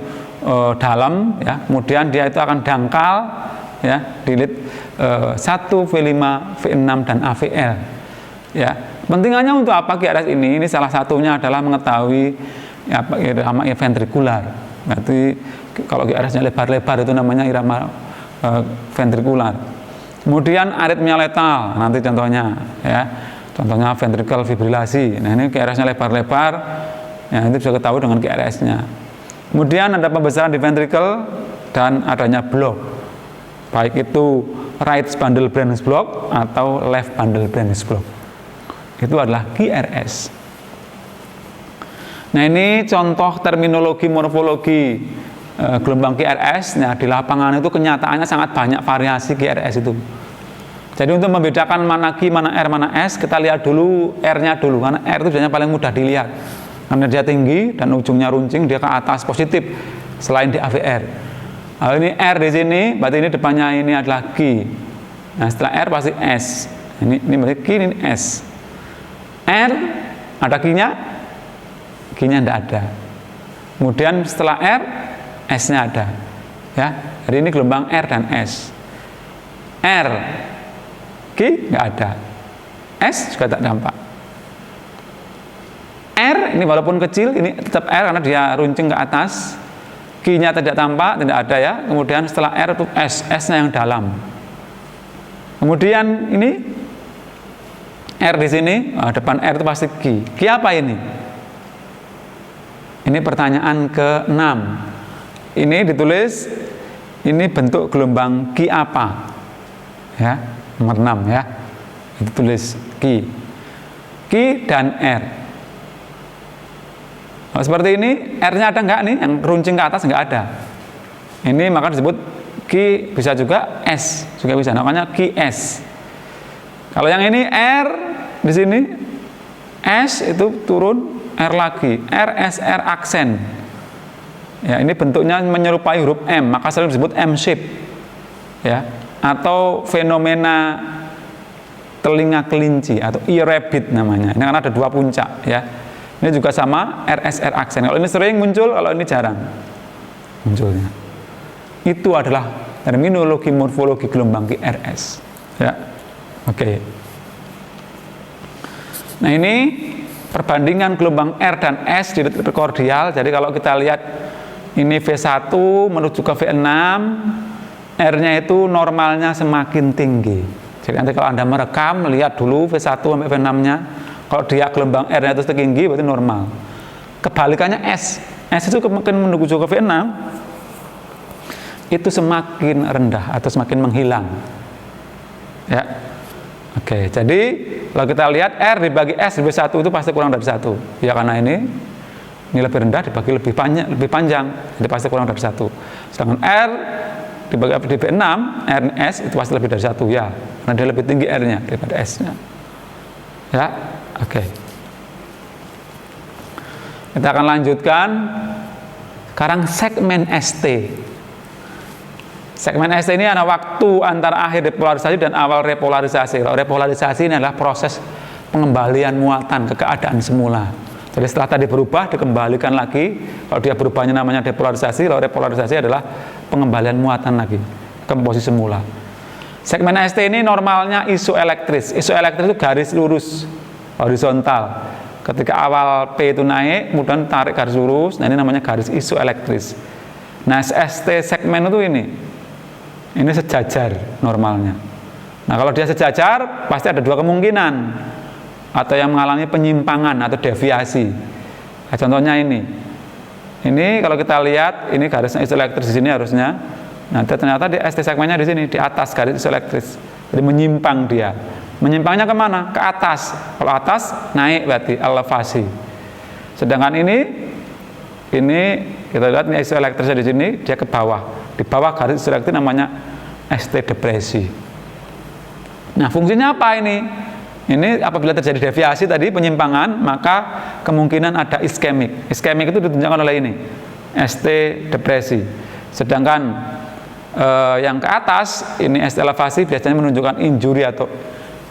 dalam, ya. Kemudian dia itu akan dangkal, ya, di lead 1, V5, V6 dan AVL, ya. Pentingannya untuk apa QRS ini? Ini salah satunya adalah mengetahui ya, irama ventrikular. Berarti kalau QRS-nya lebar-lebar itu namanya irama ventrikular. Kemudian aritmia letal, nanti contohnya, ya. Contohnya ventricle fibrilasi. Nah ini QRS-nya lebar-lebar, ya, itu bisa ketahui dengan QRS-nya. Kemudian ada pembesaran di ventricle dan adanya block, baik itu right bundle branch block atau left bundle branch block. Itu adalah QRS. Nah ini contoh terminologi morfologi gelombang QRS. Nah di lapangan itu kenyataannya sangat banyak variasi QRS itu. Jadi untuk membedakan mana Q, mana R, mana S, kita lihat dulu R-nya dulu, karena R itu biasanya paling mudah dilihat. Karena dia tinggi dan ujungnya runcing, dia ke atas positif selain di AVR. Nah, ini R di sini, berarti ini depannya ini adalah Q. Nah setelah R pasti S. Ini berarti Q, ini S. R ada Q-nya? Q-nya tidak ada. Kemudian setelah R, S-nya ada. Ya, jadi ini gelombang R dan S. R, Q nggak ada. S juga tak nampak. R ini walaupun kecil, ini tetap R karena dia runcing ke atas. Q-nya tidak tampak, tidak ada ya. Kemudian setelah R itu S, S-nya yang dalam. Kemudian ini R di sini, depan R itu pasti Q. Q apa ini? Ini pertanyaan ke-6. Ini ditulis, ini bentuk gelombang Q apa? Ya, nomor 6 ya. Ditulis Q. Q dan R. Nah, seperti ini, R-nya ada nggak nih? Yang runcing ke atas nggak ada. Ini maka disebut Q, bisa juga S, juga bisa. Namanya QS. Kalau yang ini R di sini, S itu turun, R lagi, R, S, R aksen. Ya, ini bentuknya menyerupai huruf M, maka sering disebut M shape. Ya, atau fenomena telinga kelinci atau ear rabbit namanya. Ini karena ada 2 puncak, ya. Ini juga sama R, S, R aksen. Kalau ini sering muncul, kalau ini jarang munculnya. Itu adalah terminologi morfologi gelombang QRS. Ya. Oke. Nah ini perbandingan gelombang R dan S di lead prekordial. Jadi kalau kita lihat ini V1 menuju ke V6, R-nya itu normalnya semakin tinggi. Jadi nanti kalau Anda merekam, lihat dulu V1 sampai V6-nya. Kalau dia gelombang R-nya itu tinggi, berarti normal. Kebalikannya S. S itu semakin menuju ke V6, itu semakin rendah atau semakin menghilang. Ya. Oke, jadi kalau kita lihat R dibagi S dibagi 1 itu pasti kurang dari 1. Ya karena ini lebih rendah dibagi lebih panjang, jadi pasti kurang dari 1. Sedangkan R dibagi 6, R S itu pasti lebih dari 1 ya. Karena dia lebih tinggi R-nya daripada S-nya. Ya, oke. Kita akan lanjutkan sekarang segmen ST. Segmen ST ini adalah waktu antara akhir depolarisasi dan awal repolarisasi. Kalau repolarisasi ini adalah proses pengembalian muatan ke keadaan semula. Jadi setelah tadi berubah, dikembalikan lagi. Kalau dia berubahnya namanya depolarisasi, kalau repolarisasi adalah pengembalian muatan lagi ke posisi semula. Segmen ST ini normalnya isoelektris. Isoelektris itu garis lurus, horizontal. Ketika awal P itu naik, kemudian tarik garis lurus, nah ini namanya garis isoelektris. Nah ST segmen itu ini sejajar normalnya. Nah kalau dia sejajar pasti ada 2 kemungkinan, atau yang mengalami penyimpangan atau deviasi. Nah, contohnya ini kalau kita lihat ini garisnya isoelektris di sini harusnya. Nah ternyata di ST segmennya di sini di atas garis isoelektris, jadi menyimpang dia. Menyimpangnya kemana? Ke atas. Kalau atas naik berarti elevasi. Sedangkan ini kita lihat ini isoelektrisnya di sini, dia ke bawah. Di bawah garis isoelektris namanya ST depresi. Nah, fungsinya apa ini? Ini apabila terjadi deviasi tadi, penyimpangan, maka kemungkinan ada iskemik. Iskemik itu ditunjukkan oleh ini, ST depresi. Sedangkan yang ke atas, ini ST elevasi biasanya menunjukkan injury atau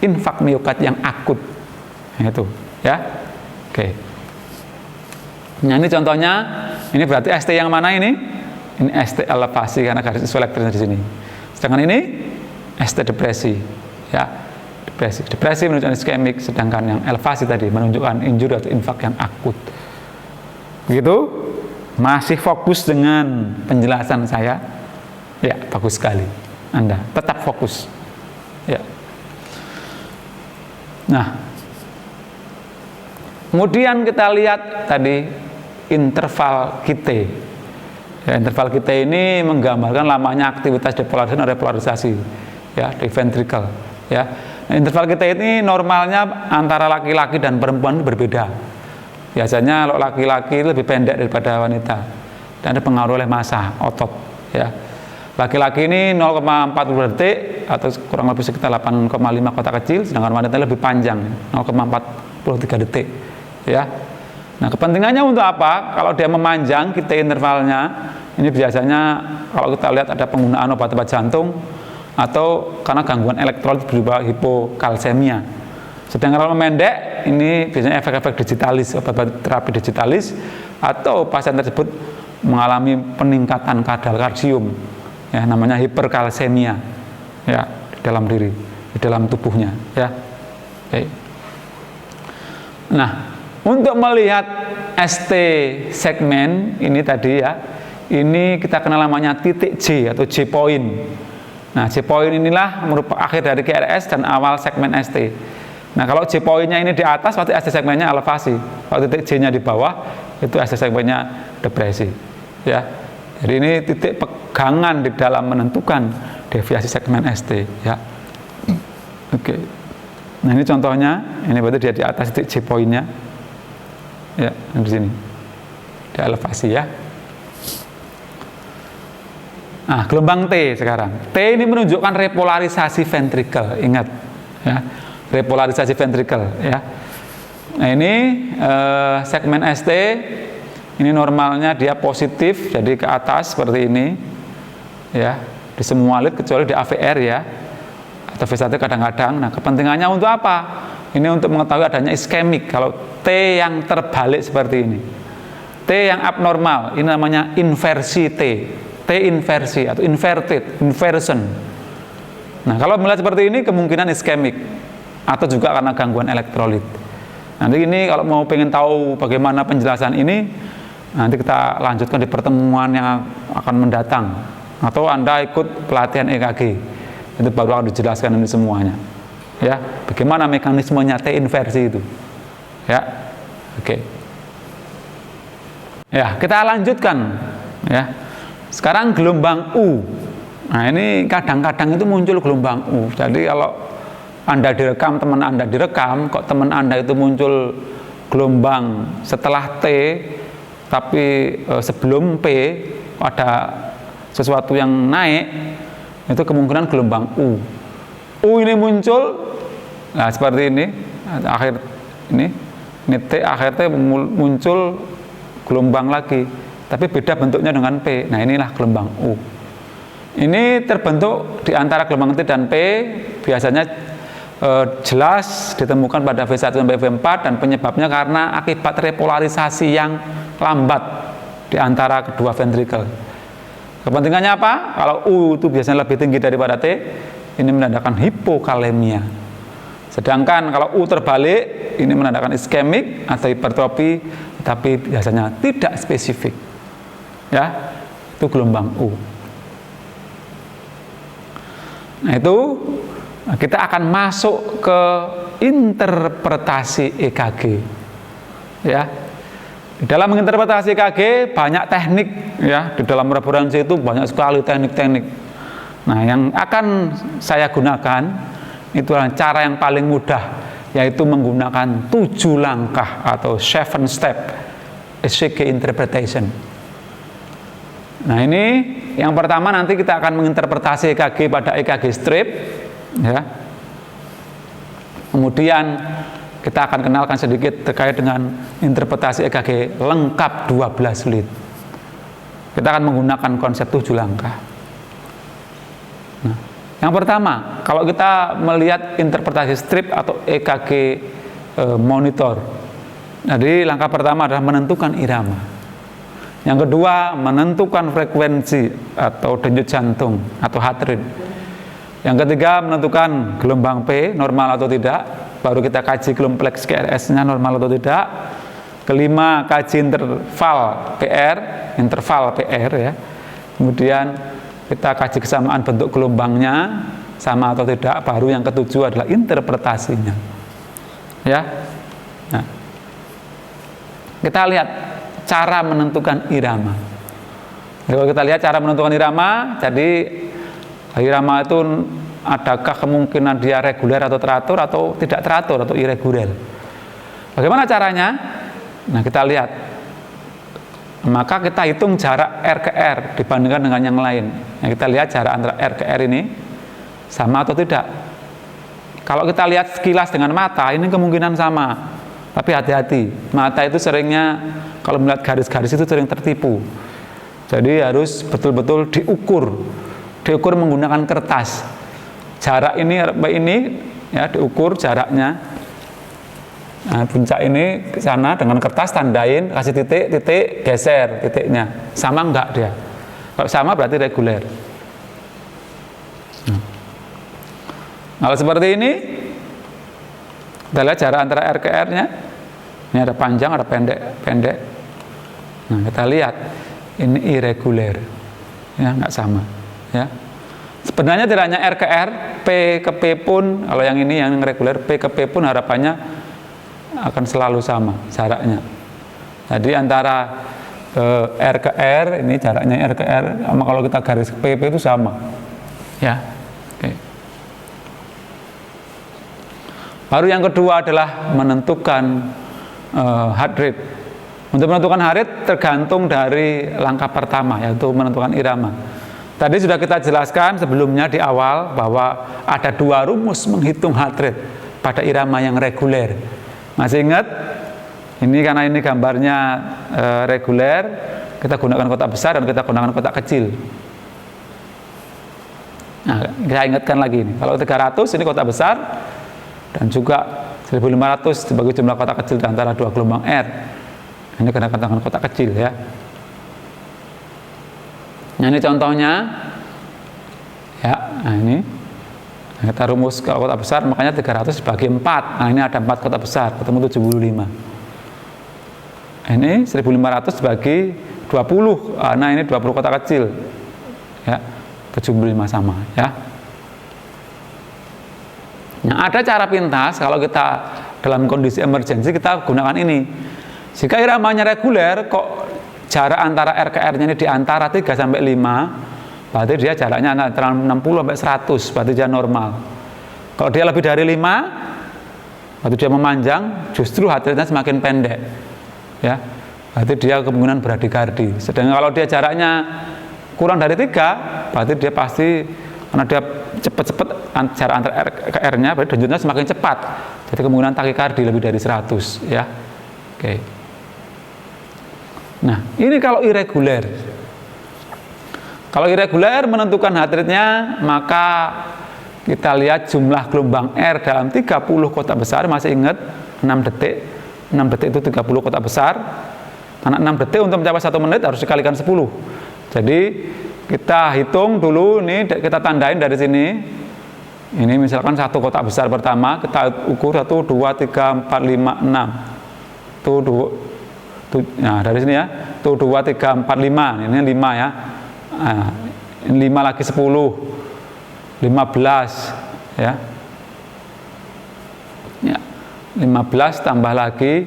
infak miokard yang akut. Nah, itu, ya. Oke. Nah, ini contohnya, ini berarti ST yang mana ini? Ini ST elevasi karena garis isoelektrisnya di sini. Sedangkan ini ST depresi, ya. Depresi menunjukkan iskemik, sedangkan yang elevasi tadi menunjukkan injury atau infak yang akut. Begitu? Masih fokus dengan penjelasan saya? Ya, bagus sekali. Anda tetap fokus. Ya. Nah, kemudian kita lihat tadi interval QT. Ya, interval QT ini menggambarkan lamanya aktivitas depolarisasi dan repolarisasi, ya, di ventricle. Ya. Nah, interval QT ini normalnya antara laki-laki dan perempuan berbeda. Biasanya kalau laki-laki lebih pendek daripada wanita dan dipengaruhi oleh massa otot. Ya. Laki-laki ini 0,40 detik atau kurang lebih sekitar 8,5 kotak kecil, sedangkan wanita lebih panjang 0,43 detik. Ya. Nah, kepentingannya untuk apa? Kalau dia memanjang QT intervalnya, ini biasanya kalau kita lihat ada penggunaan obat-obat jantung atau karena gangguan elektrolit berupa hipokalsemia. Sedangkan kalau memendek, ini biasanya efek-efek digitalis, obat-obat terapi digitalis, atau pasien tersebut mengalami peningkatan kadar kalsium, ya, namanya hiperkalsemia, ya, di dalam diri, di dalam tubuhnya, ya. Oke. Nah, untuk melihat ST segmen ini tadi, ya, ini kita kenal namanya titik J atau J point. Nah, J point inilah merupakan akhir dari QRS dan awal segmen ST. Nah, kalau J point-nya ini di atas, berarti ST segmennya elevasi. Kalau titik J-nya di bawah, itu ST segmennya depresi. Ya, jadi ini titik pegangan di dalam menentukan deviasi segmen ST. Ya, oke. Nah, ini contohnya, ini berarti dia di atas titik J point-nya. Ya, di sini. Di elevasi, ya. Nah, gelombang T sekarang. T ini menunjukkan repolarisasi ventricle. Ingat, ya, repolarisasi ventricle. Ya. Nah, ini segmen ST. Ini normalnya dia positif, jadi ke atas seperti ini. Ya, di semua lead kecuali di AVR, ya, atau V1 kadang-kadang. Nah, kepentingannya untuk apa? Ini untuk mengetahui adanya iskemik. Kalau T yang terbalik seperti ini, T yang abnormal, ini namanya inversi T. T inversi atau inversion. Nah, kalau melihat seperti ini kemungkinan iskemik atau juga karena gangguan elektrolit. Nanti ini kalau mau pengen tahu bagaimana penjelasan ini, nanti kita lanjutkan di pertemuan yang akan mendatang, atau Anda ikut pelatihan EKG, itu baru akan dijelaskan ini semuanya. Ya, bagaimana mekanismenya T inversi itu. Ya, oke. Ya, kita lanjutkan. Ya. Sekarang gelombang U. Nah, ini kadang-kadang itu muncul gelombang U. Jadi kalau Anda direkam, teman Anda direkam, kok teman Anda itu muncul gelombang setelah T, tapi sebelum P ada sesuatu yang naik, itu kemungkinan gelombang U. U ini muncul, nah seperti ini, akhir ini T, akhir T muncul gelombang lagi, tapi beda bentuknya dengan P. Nah, inilah gelombang U. Ini terbentuk di antara gelombang T dan P, biasanya jelas ditemukan pada V1 sampai V4, dan penyebabnya karena akibat repolarisasi yang lambat di antara kedua ventricle. Kepentingannya apa? Kalau U itu biasanya lebih tinggi daripada T, ini menandakan hipokalemia. Sedangkan kalau U terbalik, ini menandakan iskemik atau hipertrofi, tapi biasanya tidak spesifik. Ya, itu gelombang U. Nah, itu kita akan masuk ke interpretasi EKG. Ya, di dalam menginterpretasi EKG banyak teknik, ya, di dalam referensi itu banyak sekali teknik-teknik. Nah, yang akan saya gunakan itu adalah cara yang paling mudah, yaitu menggunakan 7 langkah atau 7 step ECG interpretation. Nah, ini yang pertama, nanti kita akan menginterpretasi EKG pada EKG strip, ya. Kemudian kita akan kenalkan sedikit terkait dengan interpretasi EKG lengkap 12 lead. Kita akan menggunakan konsep 7 langkah. Nah, yang pertama, kalau kita melihat interpretasi strip atau EKG monitor, jadi langkah pertama adalah menentukan irama. Yang kedua, menentukan frekuensi atau denyut jantung atau heart rate. Yang ketiga, menentukan gelombang P normal atau tidak. Baru kita kaji kompleks QRS-nya normal atau tidak. Kelima, kaji interval PR ya. Kemudian kita kaji kesamaan bentuk gelombangnya sama atau tidak. Baru yang ketujuh adalah interpretasinya. Ya. Nah, kita lihat cara menentukan irama. Jadi kalau kita lihat cara menentukan irama, jadi irama itu adakah kemungkinan dia reguler atau teratur atau tidak teratur atau irregular. Bagaimana caranya? Nah, kita lihat. Maka kita hitung jarak R ke R dibandingkan dengan yang lain. Nah, kita lihat jarak antara R ke R ini sama atau tidak. Kalau kita lihat sekilas dengan mata, ini kemungkinan sama. Tapi hati-hati, mata itu seringnya kalau melihat garis-garis itu sering tertipu. Jadi harus betul-betul diukur menggunakan kertas. Jarak ini ya diukur jaraknya. Nah, puncak ini ke sana dengan kertas tandain, kasih titik, geser titiknya. Sama enggak dia? Kalau sama berarti reguler. Kalau seperti ini, kita lihat jarak antara R ke R-nya. Ini ada panjang, ada pendek. Nah, kita lihat ini irregular, ya nggak sama. Ya, sebenarnya tidak hanya R ke R, P ke P pun, kalau yang ini yang reguler, P ke P pun harapannya akan selalu sama jaraknya. Jadi antara R ke R, ini jaraknya R ke R, sama kalau kita garis ke P itu sama. Ya, oke. Baru yang kedua adalah menentukan heart rate. Untuk menentukan heart rate tergantung dari langkah pertama, yaitu menentukan irama. Tadi sudah kita jelaskan sebelumnya di awal bahwa ada 2 rumus menghitung heart rate pada irama yang reguler. Masih ingat? Ini karena ini gambarnya reguler, kita gunakan kotak besar dan kita gunakan kotak kecil. Nah, kita ingatkan lagi ini. Kalau 300 ini kotak besar, dan juga 1500 sebagai jumlah kotak kecil di antara 2 gelombang R. Ini kena katakan kotak kecil ya. Nah, ini contohnya ya. Nah, ini kita rumus ke kotak besar, makanya 300 dibagi 4. Nah, ini ada 4 kotak besar, ketemu 75. Ini 1500 dibagi 20. Nah, ini 20 kotak kecil ya, 75 sama ya. Nah, ada cara pintas kalau kita dalam kondisi emergensi kita gunakan ini. Jika iramanya reguler, kok jarak antara R ke R-nya ini di antara 3 sampai 5, berarti dia jaraknya antara 60 sampai 100, berarti dia normal. Kalau dia lebih dari 5, berarti dia memanjang, justru heart rate-nya semakin pendek. Ya. Berarti dia kemungkinan bradikardi. Sedangkan kalau dia jaraknya kurang dari 3, berarti dia pasti, karena dia cepat-cepat jarak antara R ke R-nya, berarti denyutnya semakin cepat. Jadi kemungkinan takikardi lebih dari 100 ya. Oke. Nah, ini kalau irregular. Kalau irregular menentukan heart rate-nya, maka kita lihat jumlah gelombang R dalam 30 kotak besar. Masih ingat 6 detik. 6 detik itu 30 kotak besar. Karena 6 detik untuk mencapai 1 menit harus dikalikan 10. Jadi kita hitung dulu, ini kita tandain dari sini. Ini misalkan 1 kotak besar pertama, kita ukur 1, 2, 3, 4, 5, 6. Nah, dari sini ya. 1, 2, 3, 4, 5. Ini 5 ya. Nah, ini 5 lagi 10. 15 ya. Ya. 15 tambah lagi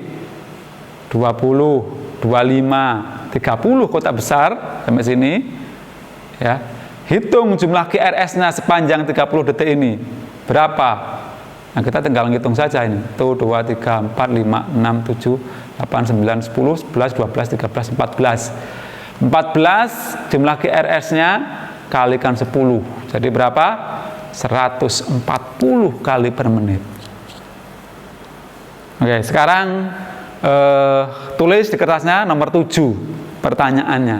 20, 25, 30 kotak besar sampai sini. Ya, hitung jumlah QRS-nya sepanjang 30 detik ini berapa? Nah, kita tinggal ngitung saja ini. 1, 2, 3, 4, 5, 6, 7, 8, 9, 10, 11, 12, 13, 14. 14 jumlah GRS-nya kalikan 10. Jadi berapa? 140 kali per menit. Oke, sekarang tulis di kertasnya nomor 7 pertanyaannya.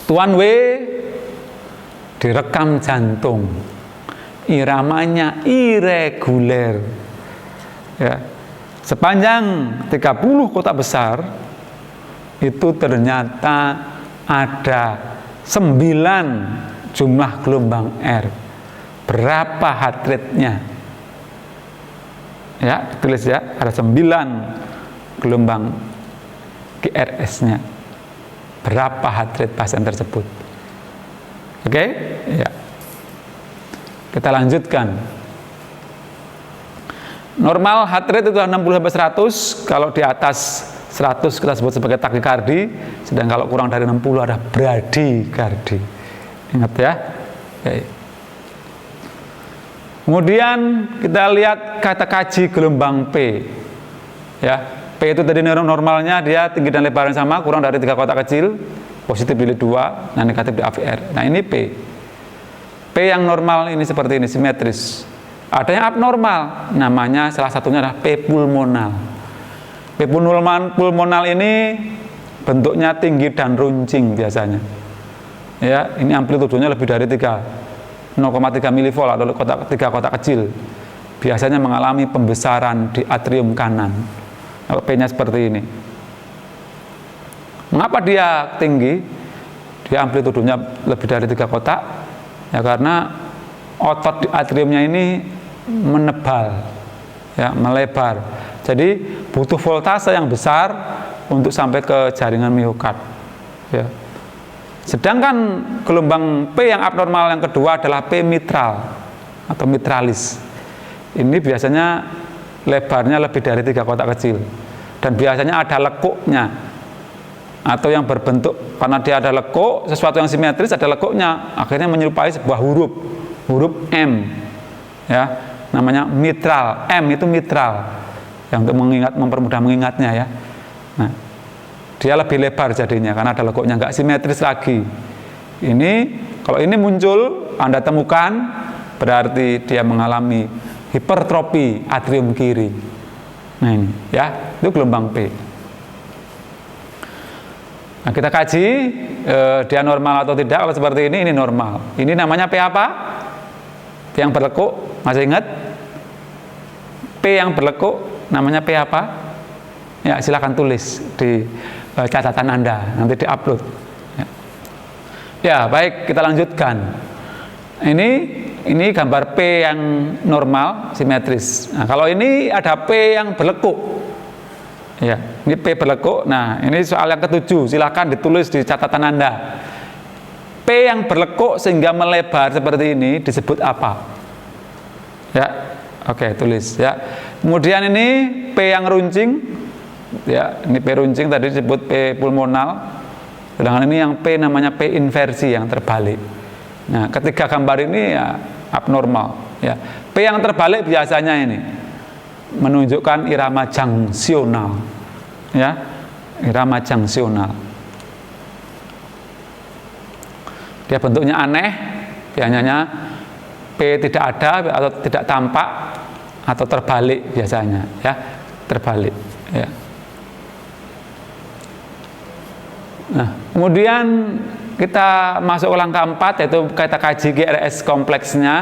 Tuan W direkam jantung, iramanya irreguler, ya. Sepanjang 30 kotak besar itu ternyata ada 9 jumlah gelombang R. Berapa heart rate-nya? Ya, tulis ya, ada 9 gelombang GRS-nya. Berapa heart rate pasien tersebut? Oke? Ya. Kita lanjutkan. Normal heart rate itu 60-100, kalau di atas 100 kita sebut sebagai takikardi, sedang kalau kurang dari 60 ada bradikardi. Ingat ya. Oke. Kemudian kita lihat kata kaji gelombang P. Ya, P itu tadi normalnya dia tinggi dan lebar yang sama, kurang dari 3 kotak kecil, positif di 2, nah negatif di AVR. Nah ini P. P yang normal ini seperti ini, simetris. Ada yang abnormal, namanya salah satunya adalah P pulmonal. P pulmonal ini bentuknya tinggi dan runcing biasanya. Ya, ini amplitudenya lebih dari 0,3 mV atau 3 kotak kecil. Biasanya mengalami pembesaran di atrium kanan. Kalau P-nya seperti ini. Mengapa dia tinggi? Dia amplitudenya lebih dari 3 kotak. Ya karena otot di atriumnya ini menebal, ya, melebar. Jadi butuh voltase yang besar untuk sampai ke jaringan miokard. Ya. Sedangkan gelombang P yang abnormal yang kedua adalah P mitral atau mitralis. Ini biasanya lebarnya lebih dari 3 kotak kecil dan biasanya ada lekuknya atau yang berbentuk, karena dia ada lekuk, sesuatu yang simetris ada lekuknya, akhirnya menyerupai sebuah huruf M, ya, namanya mitral. M itu mitral, yang untuk mempermudah mengingatnya, ya. Nah, dia lebih lebar jadinya karena ada lekuknya, nggak simetris lagi. Ini kalau ini muncul Anda temukan berarti dia mengalami hipertrofi atrium kiri. Nah ini, ya, itu gelombang P. Nah, kita kaji dia normal atau tidak. Kalau seperti ini normal. Ini namanya P apa? P yang berlekuk, masih ingat? P yang berlekuk namanya P apa? Ya, silakan tulis di catatan Anda, nanti diupload. Ya, baik, kita lanjutkan. Ini gambar P yang normal, simetris. Nah, kalau ini ada P yang berlekuk. Ya, ini P berlekuk. Nah, ini soal yang ke-7. Silakan ditulis di catatan Anda. P yang berlekuk sehingga melebar seperti ini disebut apa? Ya, oke, tulis ya. Kemudian ini P yang runcing. Ya, ini P runcing tadi disebut P pulmonal. Sedangkan ini yang P namanya P inversi yang terbalik. Nah, ketiga gambar ini ya abnormal. Ya, P yang terbalik biasanya ini menunjukkan irama jangsional, ya, irama jangsional. Dia bentuknya aneh, biasanya P tidak ada atau tidak tampak atau terbalik biasanya, ya, terbalik, ya. Nah, kemudian kita masuk ke langkah 4, yaitu kita kaji GRS kompleksnya.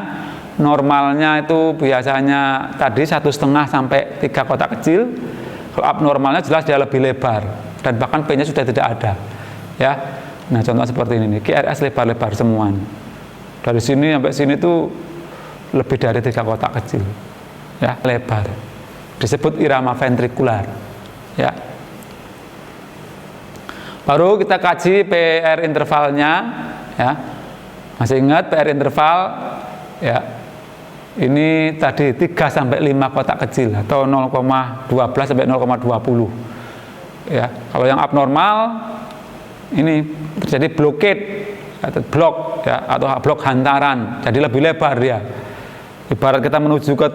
Normalnya itu biasanya tadi 1,5 sampai 3 kotak kecil. Kalau abnormalnya jelas dia lebih lebar dan bahkan P-nya sudah tidak ada, ya. Nah, contoh seperti ini, GRS lebar-lebar semua. Dari sini sampai sini tuh lebih dari 3 kotak kecil, ya, lebar. Disebut irama ventrikular, ya. Baru kita kaji PR intervalnya, ya. Masih ingat PR interval, ya. Ini tadi 3 sampai 5 kotak kecil atau 0,12 sampai 0,20. Ya, kalau yang abnormal ini terjadi blockade atau blok, ya, atau blok hantaran. Jadi lebih lebar dia. Ibarat kita menuju ke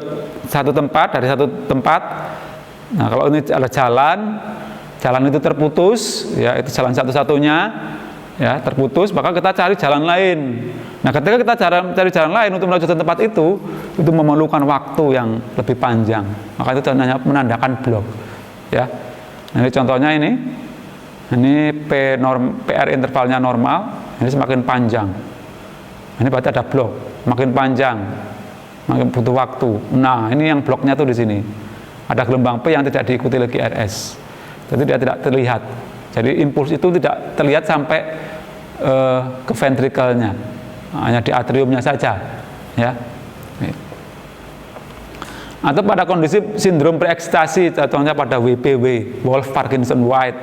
satu tempat, dari satu tempat. Nah, kalau ini ada jalan, jalan itu terputus, ya itu jalan satu-satunya, ya terputus, maka kita cari jalan lain. Nah, ketika kita cari jalan lain untuk melanjutkan tempat itu memerlukan waktu yang lebih panjang. Maka itu hanya menandakan blok, ya. Nah, ini contohnya ini PR intervalnya normal, ini semakin panjang. Ini berarti ada blok, makin panjang, makin butuh waktu. Nah, ini yang bloknya tuh di sini. Ada gelombang P yang tidak diikuti lagi RS. Jadi dia tidak terlihat. Jadi impuls itu tidak terlihat sampai ke ventrikelnya, hanya di atriumnya saja, ya. Atau pada kondisi sindrom preekstasi, contohnya pada WPW, Wolff Parkinson White,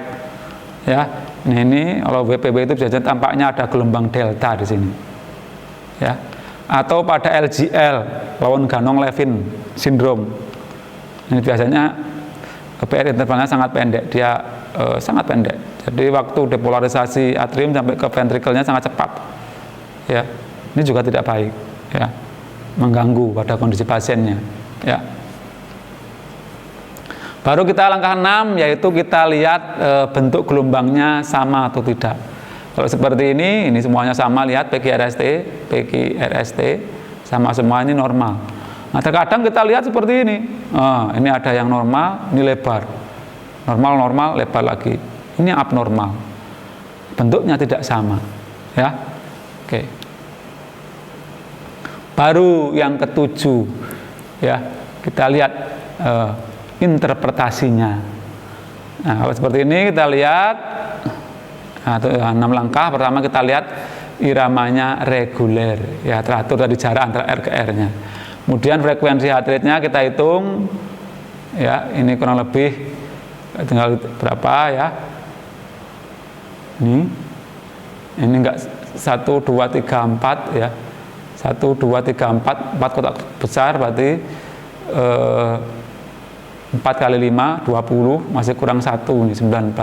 ya. Nah, ini kalau WPW itu biasanya tampaknya ada gelombang delta di sini, ya. Atau pada LGL, Lowen-Ganong-Levin syndrome, ini biasanya PR intervalnya sangat pendek, dia sangat pendek. Jadi waktu depolarisasi atrium sampai ke ventrikelnya sangat cepat. Ya, ini juga tidak baik, ya, mengganggu pada kondisi pasiennya. Ya. Baru kita langkah 6, yaitu kita lihat bentuk gelombangnya sama atau tidak. Kalau seperti ini semuanya sama, lihat PQRST sama semua, ini normal. Nah, terkadang kita lihat seperti ini. Ini ada yang normal, ini lebar. Normal, lebar lagi. Ini abnormal. Bentuknya tidak sama. Ya. Oke. Baru yang ketujuh, ya, kita lihat interpretasinya. Nah, kalau seperti ini kita lihat 6 langkah. Pertama kita lihat iramanya reguler, ya, teratur dari jarak antara R ke R-nya. Kemudian frekuensi heart rate-nya kita hitung, ya, ini kurang lebih tinggal berapa, ya. Ini enggak 1, 2, 3, 4, ya. 1, 2, 3, 4 kotak besar, berarti 4 kali 5, 20, masih kurang 1, ini 19.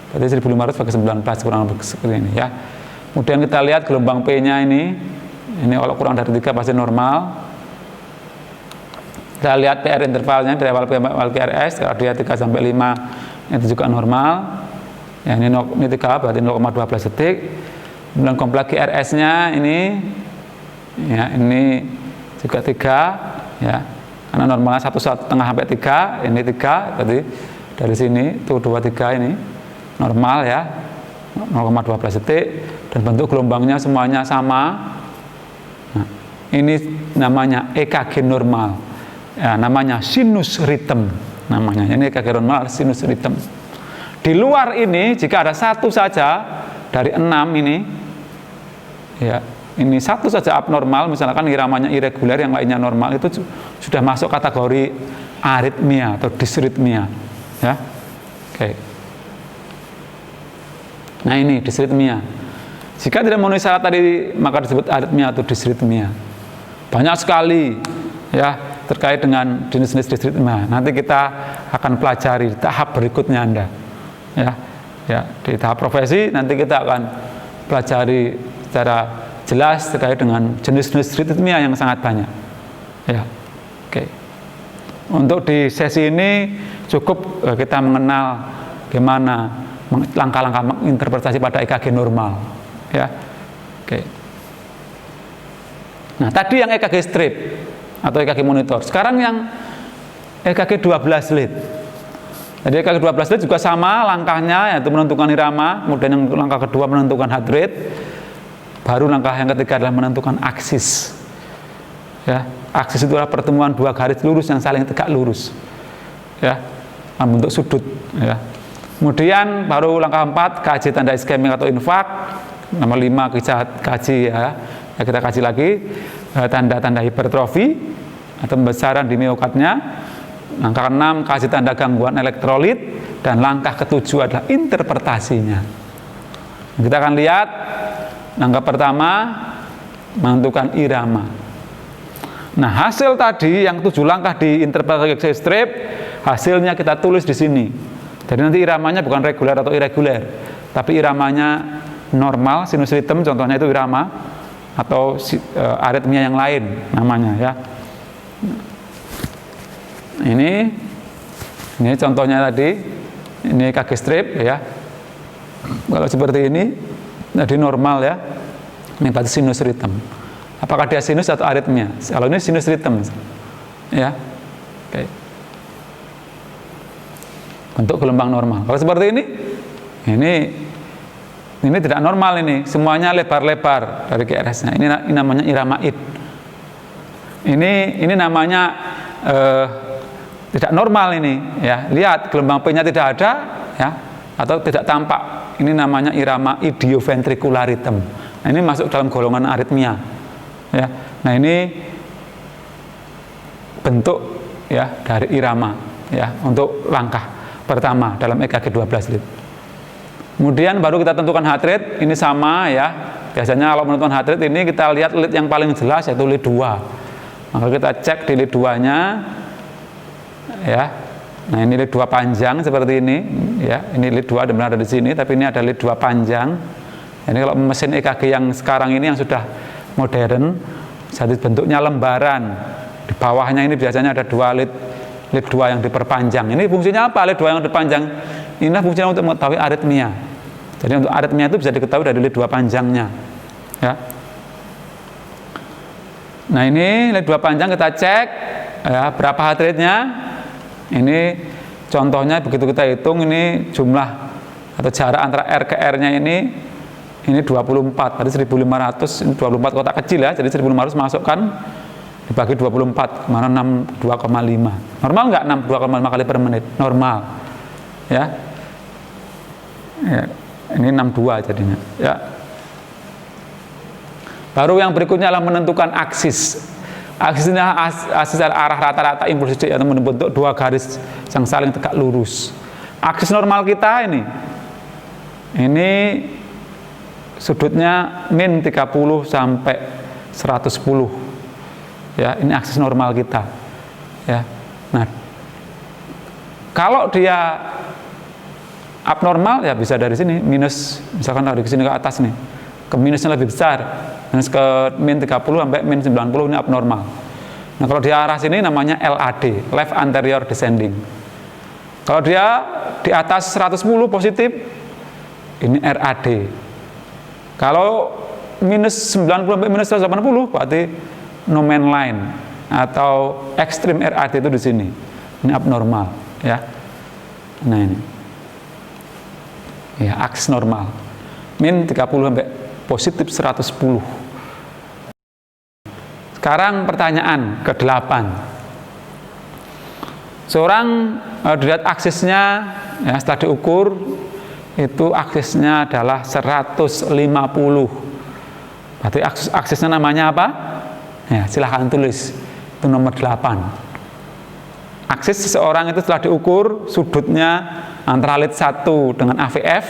Berarti 1500 bagi 19, kurang lebih seperti ini, ya. Kemudian kita lihat gelombang P-nya ini kalau kurang dari 3 pasti normal. Kita lihat PR intervalnya dari awal QRS, kalau dia 3 sampai 5 itu juga normal. Ya, ini 3 berarti 0,12 detik. Kemudian kompleks QRS-nya ini, ya, ini juga 3, ya. Karena normalnya 1,5 sampai 3, ini 3, berarti dari sini tuh 2, 3 ini normal, ya. 0,12 detik, dan bentuk gelombangnya semuanya sama. Nah, ini namanya EKG normal, ya, namanya sinus rhythm, namanya ini EKG normal sinus rhythm. Di luar ini jika ada satu saja dari 6 ini, ya, ini satu saja abnormal, misalkan iramanya irregular, yang lainnya normal, itu sudah masuk kategori aritmia atau dysrhythmia, ya. Oke. Nah, ini dysrhythmia. Jika tidak memenuhi syarat tadi, maka disebut aritmia atau dysrhythmia. Banyak sekali, ya, terkait dengan jenis-jenis dysrhythmia. Nanti kita akan pelajari di tahap berikutnya Anda. Ya, di tahap profesi nanti kita akan pelajari secara jelas terkait dengan jenis-jenis dysrhythmia yang sangat banyak. Ya. Oke. Untuk di sesi ini cukup kita mengenal bagaimana langkah-langkah menginterpretasi pada EKG normal, ya. Oke. Nah, tadi yang EKG strip atau EKG monitor. Sekarang yang EKG 12 lead. Jadi EKG 12 lead juga sama langkahnya, yaitu menentukan irama, kemudian yang langkah kedua menentukan heart rate, baru langkah yang ketiga adalah menentukan aksis. Ya, aksis itu adalah pertemuan dua garis lurus yang saling tegak lurus, ya, membentuk sudut, ya. Kemudian baru langkah 4 kaji tanda iskemik atau infak. Nomor 5 kita kaji, ya, kita kaji lagi tanda-tanda hipertrofi atau pembesaran di miokardnya. Langkah 6 kaji tanda gangguan elektrolit, dan langkah ke-7 adalah interpretasinya. Kita akan lihat langkah pertama menentukan irama. Nah, hasil tadi yang 7 langkah di interpretasi strip, hasilnya kita tulis di sini. Jadi nanti iramanya bukan reguler atau irreguler, tapi iramanya normal, sinus rhythm, contohnya itu irama, atau aritmia yang lain namanya, ya. Ini contohnya tadi, Ini EKG strip ya. Kalau seperti ini jadi normal ya. Ini berarti sinus rhythm. Apakah dia sinus atau aritmia? Kalau ini sinus rhythm ya. Oke. Bentuk gelombang normal. Kalau seperti ini tidak normal, ini semuanya lebar-lebar dari QRS-nya. Ini namanya irama id. Ini namanya tidak normal ini ya. Lihat gelombang P-nya tidak ada ya, atau tidak tampak. Ini namanya irama idioventricular rhythm. Nah, ini masuk dalam golongan aritmia ya. Nah, ini bentuk ya dari irama ya untuk langkah pertama dalam EKG 12 lead. Kemudian baru kita tentukan heart rate. Ini sama ya. Biasanya kalau menentukan heart rate ini kita lihat lead yang paling jelas yaitu lead 2. Maka kita cek di lead 2-nya ya. Nah, ini lead 2 panjang seperti ini ya. Ini lead 2 benar ada di sini, tapi ini ada lead 2 panjang. Ini kalau mesin EKG yang sekarang ini yang sudah modern, jadi bentuknya lembaran. Di bawahnya ini biasanya ada 2 lead 2 yang diperpanjang. Ini fungsinya apa? Lead 2 yang diperpanjang ini fungsinya untuk mengetahui aritmia. Jadi untuk aritmia itu bisa diketahui dari lead 2 panjangnya ya. Nah, ini lead 2 panjang kita cek ya, berapa heart rate-nya. Ini contohnya begitu kita hitung, ini jumlah atau jarak antara R ke R-nya ini 24, berarti 1500. Ini 24 kotak kecil ya, jadi 1500 masukkan dibagi 24, mana 62,5. Normal nggak 62,5 kali per menit? Normal ya. Ya, ini 62 jadinya ya. Baru yang berikutnya adalah menentukan aksis. Aksisnya aksis arah rata-rata impuls atau membentuk 2 garis yang saling tegak lurus. Aksis normal kita ini sudutnya min 30 sampai 110 ya. Ini aksis normal kita ya. Nah, kalau dia abnormal ya bisa dari sini minus, misalkan dari sini ke atas nih, ke minusnya lebih besar, minus ke min 30 sampai min 90, ini abnormal. Nah, kalau dia arah sini namanya LAD, left anterior descending. Kalau dia di atas 110 positif, ini RAD. Kalau minus 90 sampai minus 180 berarti no man line atau ekstrim RAD itu di sini. Ini abnormal ya. Nah, ini ya, aksis normal min 30 sampai positif 110. Sekarang pertanyaan ke-8. Seorang dilihat aksisnya ya, setelah diukur itu aksisnya adalah 150. Berarti aksisnya namanya apa? Ya, silahkan tulis. Itu nomor 8. Aksis seseorang itu setelah diukur sudutnya antara lead 1 dengan AVF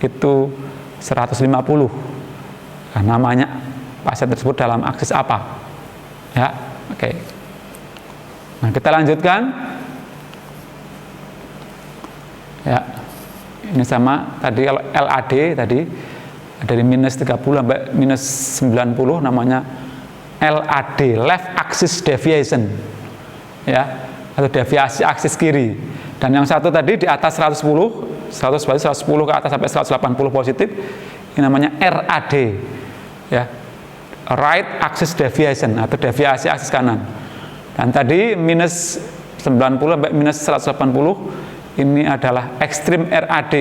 itu 150. Nah, namanya pasien tersebut dalam aksis apa? Ya, oke. Nah, kita lanjutkan. Ya, ini sama tadi kalau LAD tadi dari minus 30 sampai minus 90 namanya LAD, left axis deviation ya, atau deviasi aksis kiri. Dan yang satu tadi di atas 110 ke atas sampai 180 positif, ini namanya RAD ya, right axis deviation atau deviasi aksis kanan. Dan tadi minus 90 sampai minus 180 ini adalah ekstrim RAD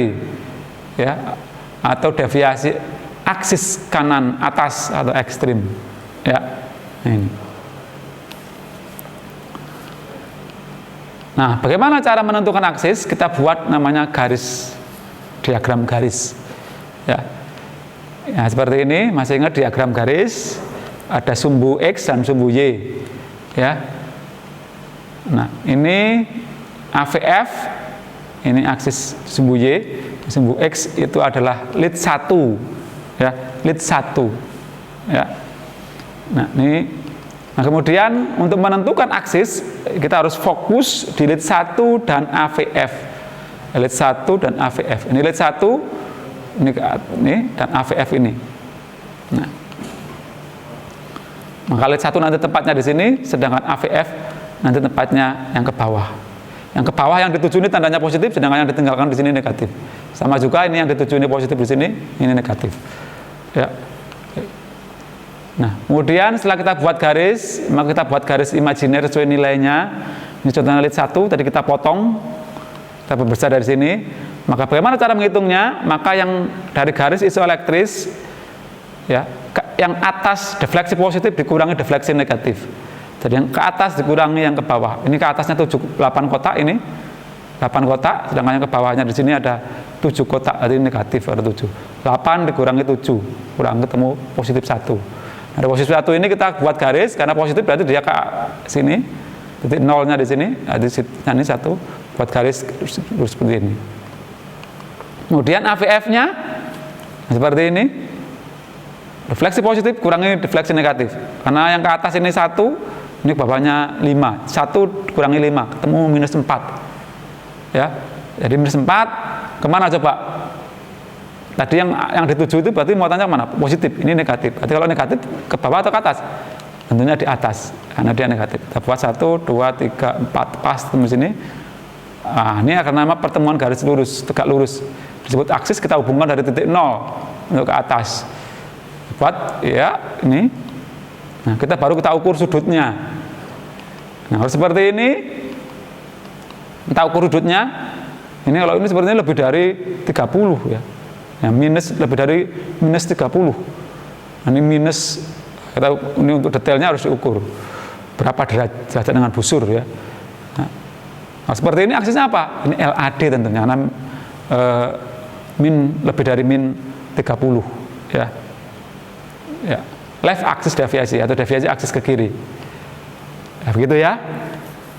ya, atau deviasi aksis kanan atas atau ekstrim ya. Ini. Nah, bagaimana cara menentukan aksis? Kita buat namanya garis, diagram garis ya. Ya, seperti ini, masih ingat diagram garis, ada sumbu X dan sumbu Y ya. Nah, ini AVF, ini aksis sumbu Y, sumbu X itu adalah lead 1 ya, lead 1 ya. Nah, kemudian untuk menentukan aksis kita harus fokus di lead 1 dan AVF. Lead 1 dan AVF. Ini lead 1 ini dan AVF ini. Nah, maka lead 1 nanti tempatnya di sini, sedangkan AVF nanti tempatnya yang ke bawah. Yang ke bawah yang dituju ini tandanya positif, sedangkan yang ditinggalkan di sini negatif. Sama juga ini yang dituju ini positif di sini, ini negatif. Ya. Nah, kemudian setelah kita buat garis, maka kita buat garis imajiner sesuai nilainya. Ini contohnya lid 1, tadi kita potong, kita perbesar dari sini. Maka bagaimana cara menghitungnya? Maka yang dari garis isoelektris, ya, yang atas defleksi positif dikurangi defleksi negatif. Jadi yang ke atas dikurangi yang ke bawah. Ini ke atasnya 8 kotak ini, 8 kotak, sedangkan yang ke bawahnya di sini ada 7 kotak, jadi negatif ada 7. 8 dikurangi 7, kurang ketemu positif 1. Nah, dari positif 1 ini kita buat garis, karena positif berarti dia ke sini, titik nolnya di sini, di sini 1, buat garis seperti ini. Kemudian AVF-nya seperti ini, defleksi positif kurangi defleksi negatif, karena yang ke atas ini 1, ini bawahnya 5, 1 kurangi 5, ketemu minus 4 ya, jadi minus 4 kemana coba? Tadi yang dituju itu berarti muatannya mana? Positif, ini negatif. Berarti kalau negatif ke bawah atau ke atas? Tentunya di atas, karena dia negatif. Kita buat 1, 2, 3, 4, pas ketemu sini. Nah, ini akan nama pertemuan garis lurus, tegak lurus. Disebut aksis, kita hubungkan dari titik 0 untuk ke atas. Buat ya ini. Nah, kita ukur sudutnya. Nah, kalau seperti ini, kita ukur sudutnya. Ini kalau ini sepertinya lebih dari 30 ya. Ya, minus lebih dari minus 30. Nah, ini minus, ini untuk detailnya harus diukur. Berapa derajat dengan busur ya. Nah, seperti ini aksisnya apa? Ini LAD tentunya, karena min lebih dari min 30 ya. Ya, left aksis deviasi atau deviasi aksis ke kiri. Ya, begitu ya.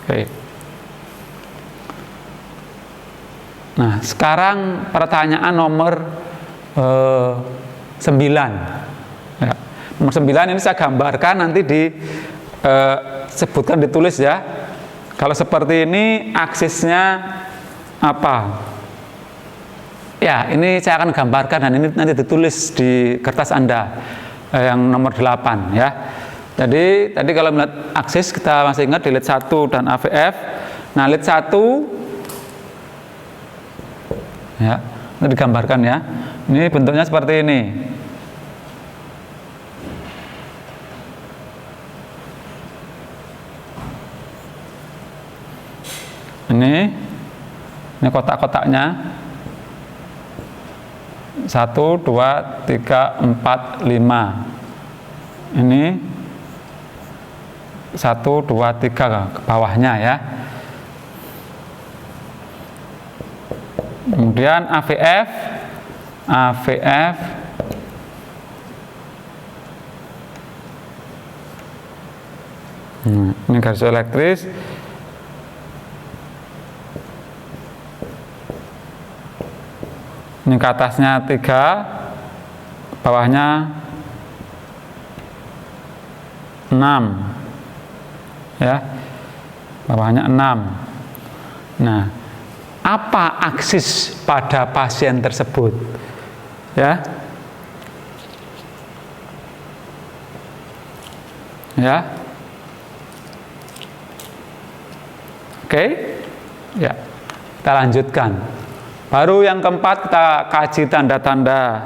Oke. Nah, sekarang pertanyaan nomor 9. Ya. Nomor 9 ini saya gambarkan, nanti disebutkan, ditulis ya. Kalau seperti ini aksisnya apa? Ya, ini saya akan gambarkan dan ini nanti ditulis di kertas Anda. Yang nomor 8 ya. Jadi tadi kalau melihat aksis, kita masih ingat di lid 1 dan AVF. Nah, lid 1 ya, ini digambarkan ya. Ini bentuknya seperti ini. Ini kotak-kotaknya. 1, 2, 3, 4, 5. Ini 1, 2, 3 ke bawahnya ya. Kemudian AVF. Ini garis elektris. Ini ke atasnya 3, bawahnya 6 ya, bawahnya 6. Nah, apa aksis pada pasien tersebut ya? Ya, oke ya, kita lanjutkan. Baru yang keempat kita kaji tanda-tanda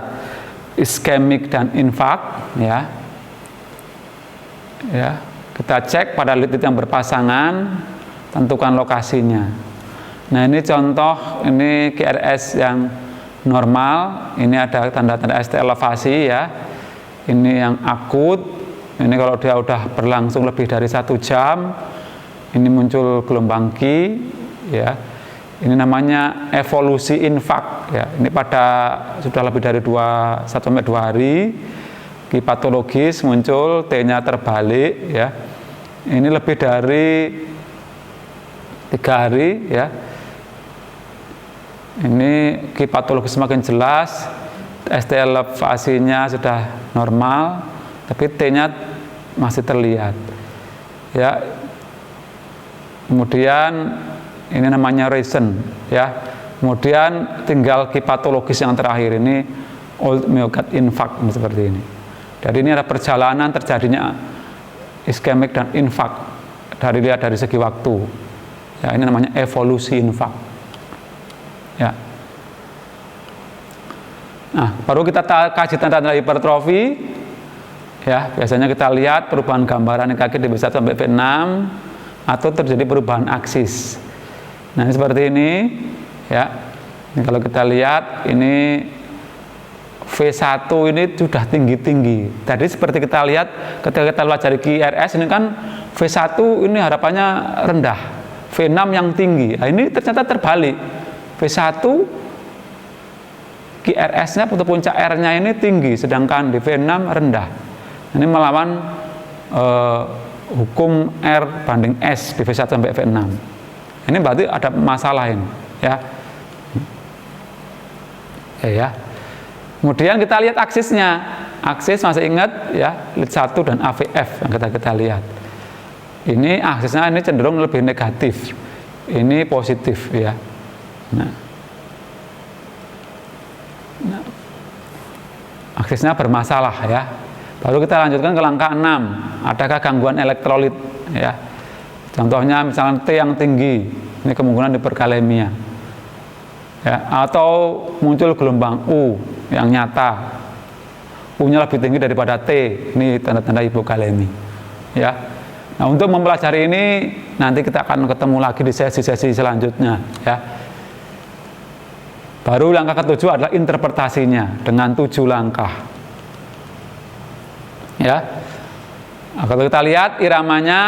iskemik dan infak ya. Ya, kita cek pada lid yang berpasangan, tentukan lokasinya. Nah, ini contoh, ini QRS yang normal, ini ada tanda-tanda ST elevasi ya. Ini yang akut, ini kalau dia udah berlangsung lebih dari 1 jam, ini muncul gelombang Q ya. Ini namanya evolusi infak ya. Ini pada sudah lebih dari 1-2 hari, Q patologis muncul, T-nya terbalik ya. Ini lebih dari 3 hari ya. Ini Q patologis semakin jelas, ST elevasinya sudah normal, tapi T-nya masih terlihat ya. Kemudian ini namanya reason ya. Kemudian tinggal Q patologis yang terakhir, ini old myocard infarct seperti ini. Jadi ini ada perjalanan terjadinya iskemik dan infak dari segi waktu Ya, ini namanya evolusi infak. Ya. Nah, baru kita kaji tanda-tanda hipertrofi. Ya, biasanya kita lihat perubahan gambaran EKG di V1 sampai V6 atau terjadi perubahan aksis. Nah, ini seperti ini. Ya. Ini kalau kita lihat ini V1 ini sudah tinggi-tinggi. Tadi seperti kita lihat ketika kita pelajari QRS ini kan V1 ini harapannya rendah, V6 yang tinggi. Nah, ini ternyata terbalik. V1 QRS-nya atau puncak R-nya ini tinggi, sedangkan di V6 rendah. Ini melawan hukum R banding S di V1 sampai V6. Ini berarti ada masalah ini, ya. Ya. Kemudian kita lihat aksisnya. Aksis masih ingat ya, lead 1 dan AVF yang kita lihat. Ini aksisnya ini cenderung lebih negatif. Ini positif ya. Nah, aksisnya bermasalah ya. Baru kita lanjutkan ke langkah 6. Adakah gangguan elektrolit ya? Contohnya misalnya T yang tinggi, ini kemungkinan hiperkalemia. Ya, atau muncul gelombang U yang nyata, U-nya lebih tinggi daripada T, ini tanda-tanda hipokalemi. Ya, nah untuk mempelajari ini nanti kita akan ketemu lagi di sesi-sesi selanjutnya. Ya, baru langkah ketujuh adalah interpretasinya dengan 7 langkah. Ya, nah, kalau kita lihat iramanya,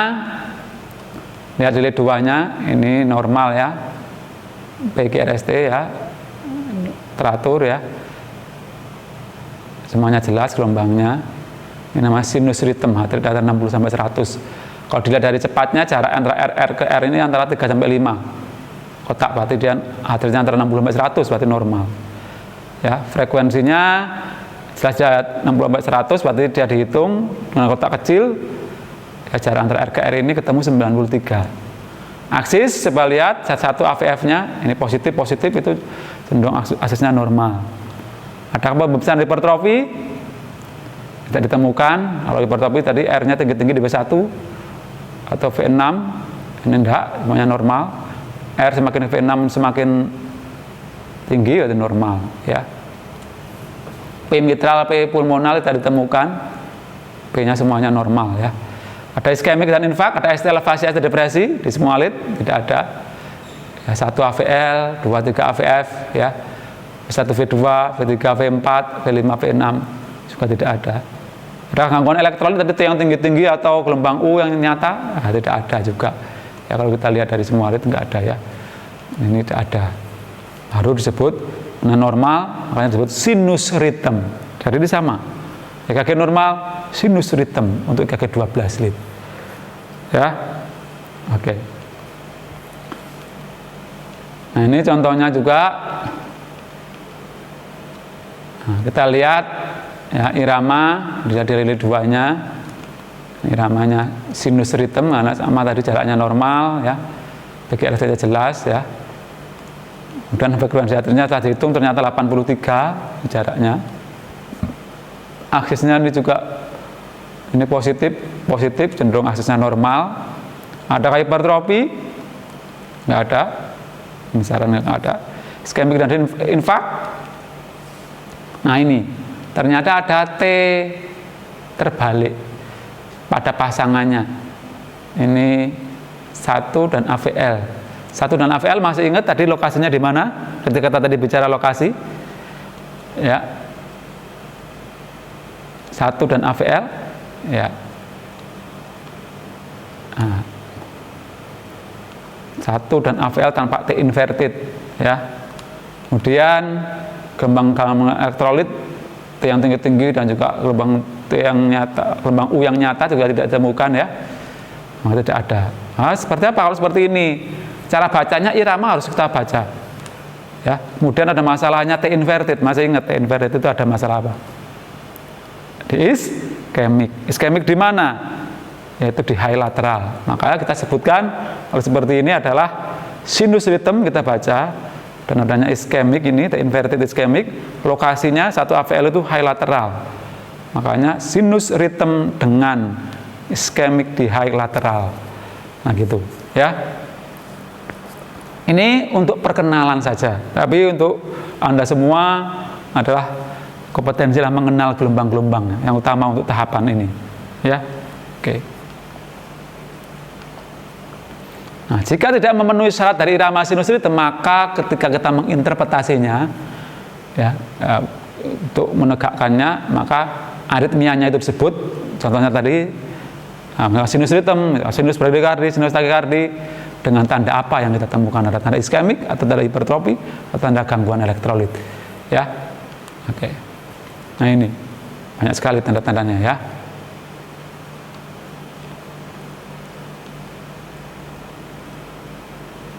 lihat di lead 2-nya, ini normal ya. PGRST ya, teratur ya, semuanya jelas gelombangnya. Ini namanya sinus rhythm, heart rate antara 60 sampai 100. Kalau dilihat dari cepatnya, jarak antara RR ke R ini antara 3 sampai 5 kotak, berarti dia heart rate-nya antara 60 sampai 100, berarti normal. Ya, frekuensinya jelas dia 60 sampai 100, berarti dia dihitung dengan kotak kecil. Ya, jarak antara R ke R ini ketemu 93. Aksis, coba lihat Z1 AVF-nya, ini positif itu cenderung aksisnya normal. Ada pembebasan hipertrofi? Tidak ditemukan. Kalau hipertrofi tadi R-nya tinggi-tinggi di V1 atau V6, ini enggak, semuanya normal. R semakin V6 semakin tinggi, itu normal. Ya. P mitral, P pulmonal tidak ditemukan, P-nya semuanya normal ya. Ada iskemik dan infak, ada ST elevasi, ST depresi di semua lead, tidak ada. Ya, 1 AVL, 2, 3 AVF, ya. 1 V2, V3, V4, V5, V6 juga tidak ada. Ada gangguan elektrolit tadi yang tinggi-tinggi atau gelombang U yang nyata, nah, tidak ada juga. Ya kalau kita lihat dari semua lead enggak ada ya. Ini tidak ada. Baru disebut normal, makanya disebut sinus rhythm. Jadi ini sama. EKG normal, sinus rhythm untuk EKG 12 lead. Ya. Oke. Nah, ini contohnya juga. Nah, kita lihat ya irama dari lead 2-nya. Iramanya sinus rhythm karena sama tadi jaraknya normal ya. PGR saja jelas ya. Kemudian frekuensi atrinya telah dihitung ternyata 83 jaraknya. Aksisnya ini juga ini positif cenderung aksisnya normal. Adakah hipertrofi? Nggak ada. Misalnya nggak ada. Iskemik dan infak. Nah ini ternyata ada T terbalik pada pasangannya. Ini 1 dan AVL. 1 dan AVL masih ingat tadi lokasinya di mana? Ketika kita tadi bicara lokasi, ya. 1 dan AVL, ya. Nah, 1 dan AVL tanpa T inverted, ya. Kemudian gelombang elektrolit T yang tinggi-tinggi dan juga gelombang T yang nyata, gelombang U yang nyata juga tidak ditemukan ya. Maka tidak ada. Nah, seperti apa kalau seperti ini? Cara bacanya irama harus kita baca. Ya. Kemudian ada masalahnya T inverted. Masih ingat T inverted itu ada masalah apa? Di iskemik di mana? Yaitu di high lateral. Makanya kita sebutkan kalau seperti ini adalah sinus rhythm kita baca dan adanya iskemik ini, the inverted iskemik, lokasinya 1 AVL itu high lateral. Makanya sinus rhythm dengan iskemik di high lateral. Nah gitu, ya. Ini untuk perkenalan saja, tapi untuk Anda semua adalah kompetensilah mengenal gelombang-gelombang yang utama untuk tahapan ini, ya. Oke. Nah, jika tidak memenuhi syarat dari irama sinus ritem, maka ketika kita menginterpretasinya, ya, untuk menegakkannya, maka aritmianya itu disebut, contohnya tadi, sinus ritem, sinus bradikardi, sinus takikardi, dengan tanda apa yang kita temukan? Ada tanda iskemik, atau tanda hipertrofi, atau tanda gangguan elektrolit, ya. Oke. Nah, ini banyak sekali tanda-tandanya, ya.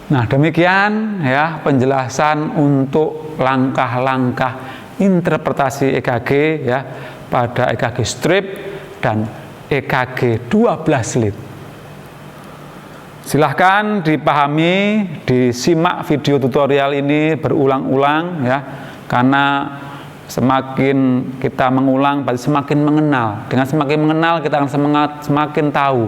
Nah, demikian ya penjelasan untuk langkah-langkah interpretasi EKG ya pada EKG strip dan EKG 12 lead. Silahkan dipahami, disimak video tutorial ini berulang-ulang ya, karena semakin kita mengulang pasti semakin mengenal. Dengan semakin mengenal kita akan semakin tahu.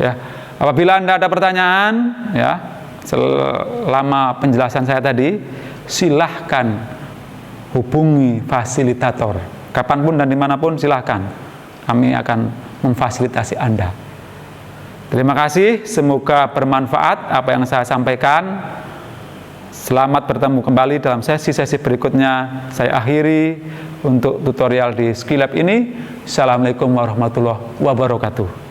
Ya, apabila Anda ada pertanyaan ya selama penjelasan saya tadi, silahkan hubungi fasilitator kapanpun dan dimanapun, silahkan, kami akan memfasilitasi Anda. Terima kasih, semoga bermanfaat apa yang saya sampaikan. Selamat bertemu kembali dalam sesi-sesi berikutnya. Saya akhiri untuk tutorial di Skillab ini. Assalamualaikum warahmatullahi wabarakatuh.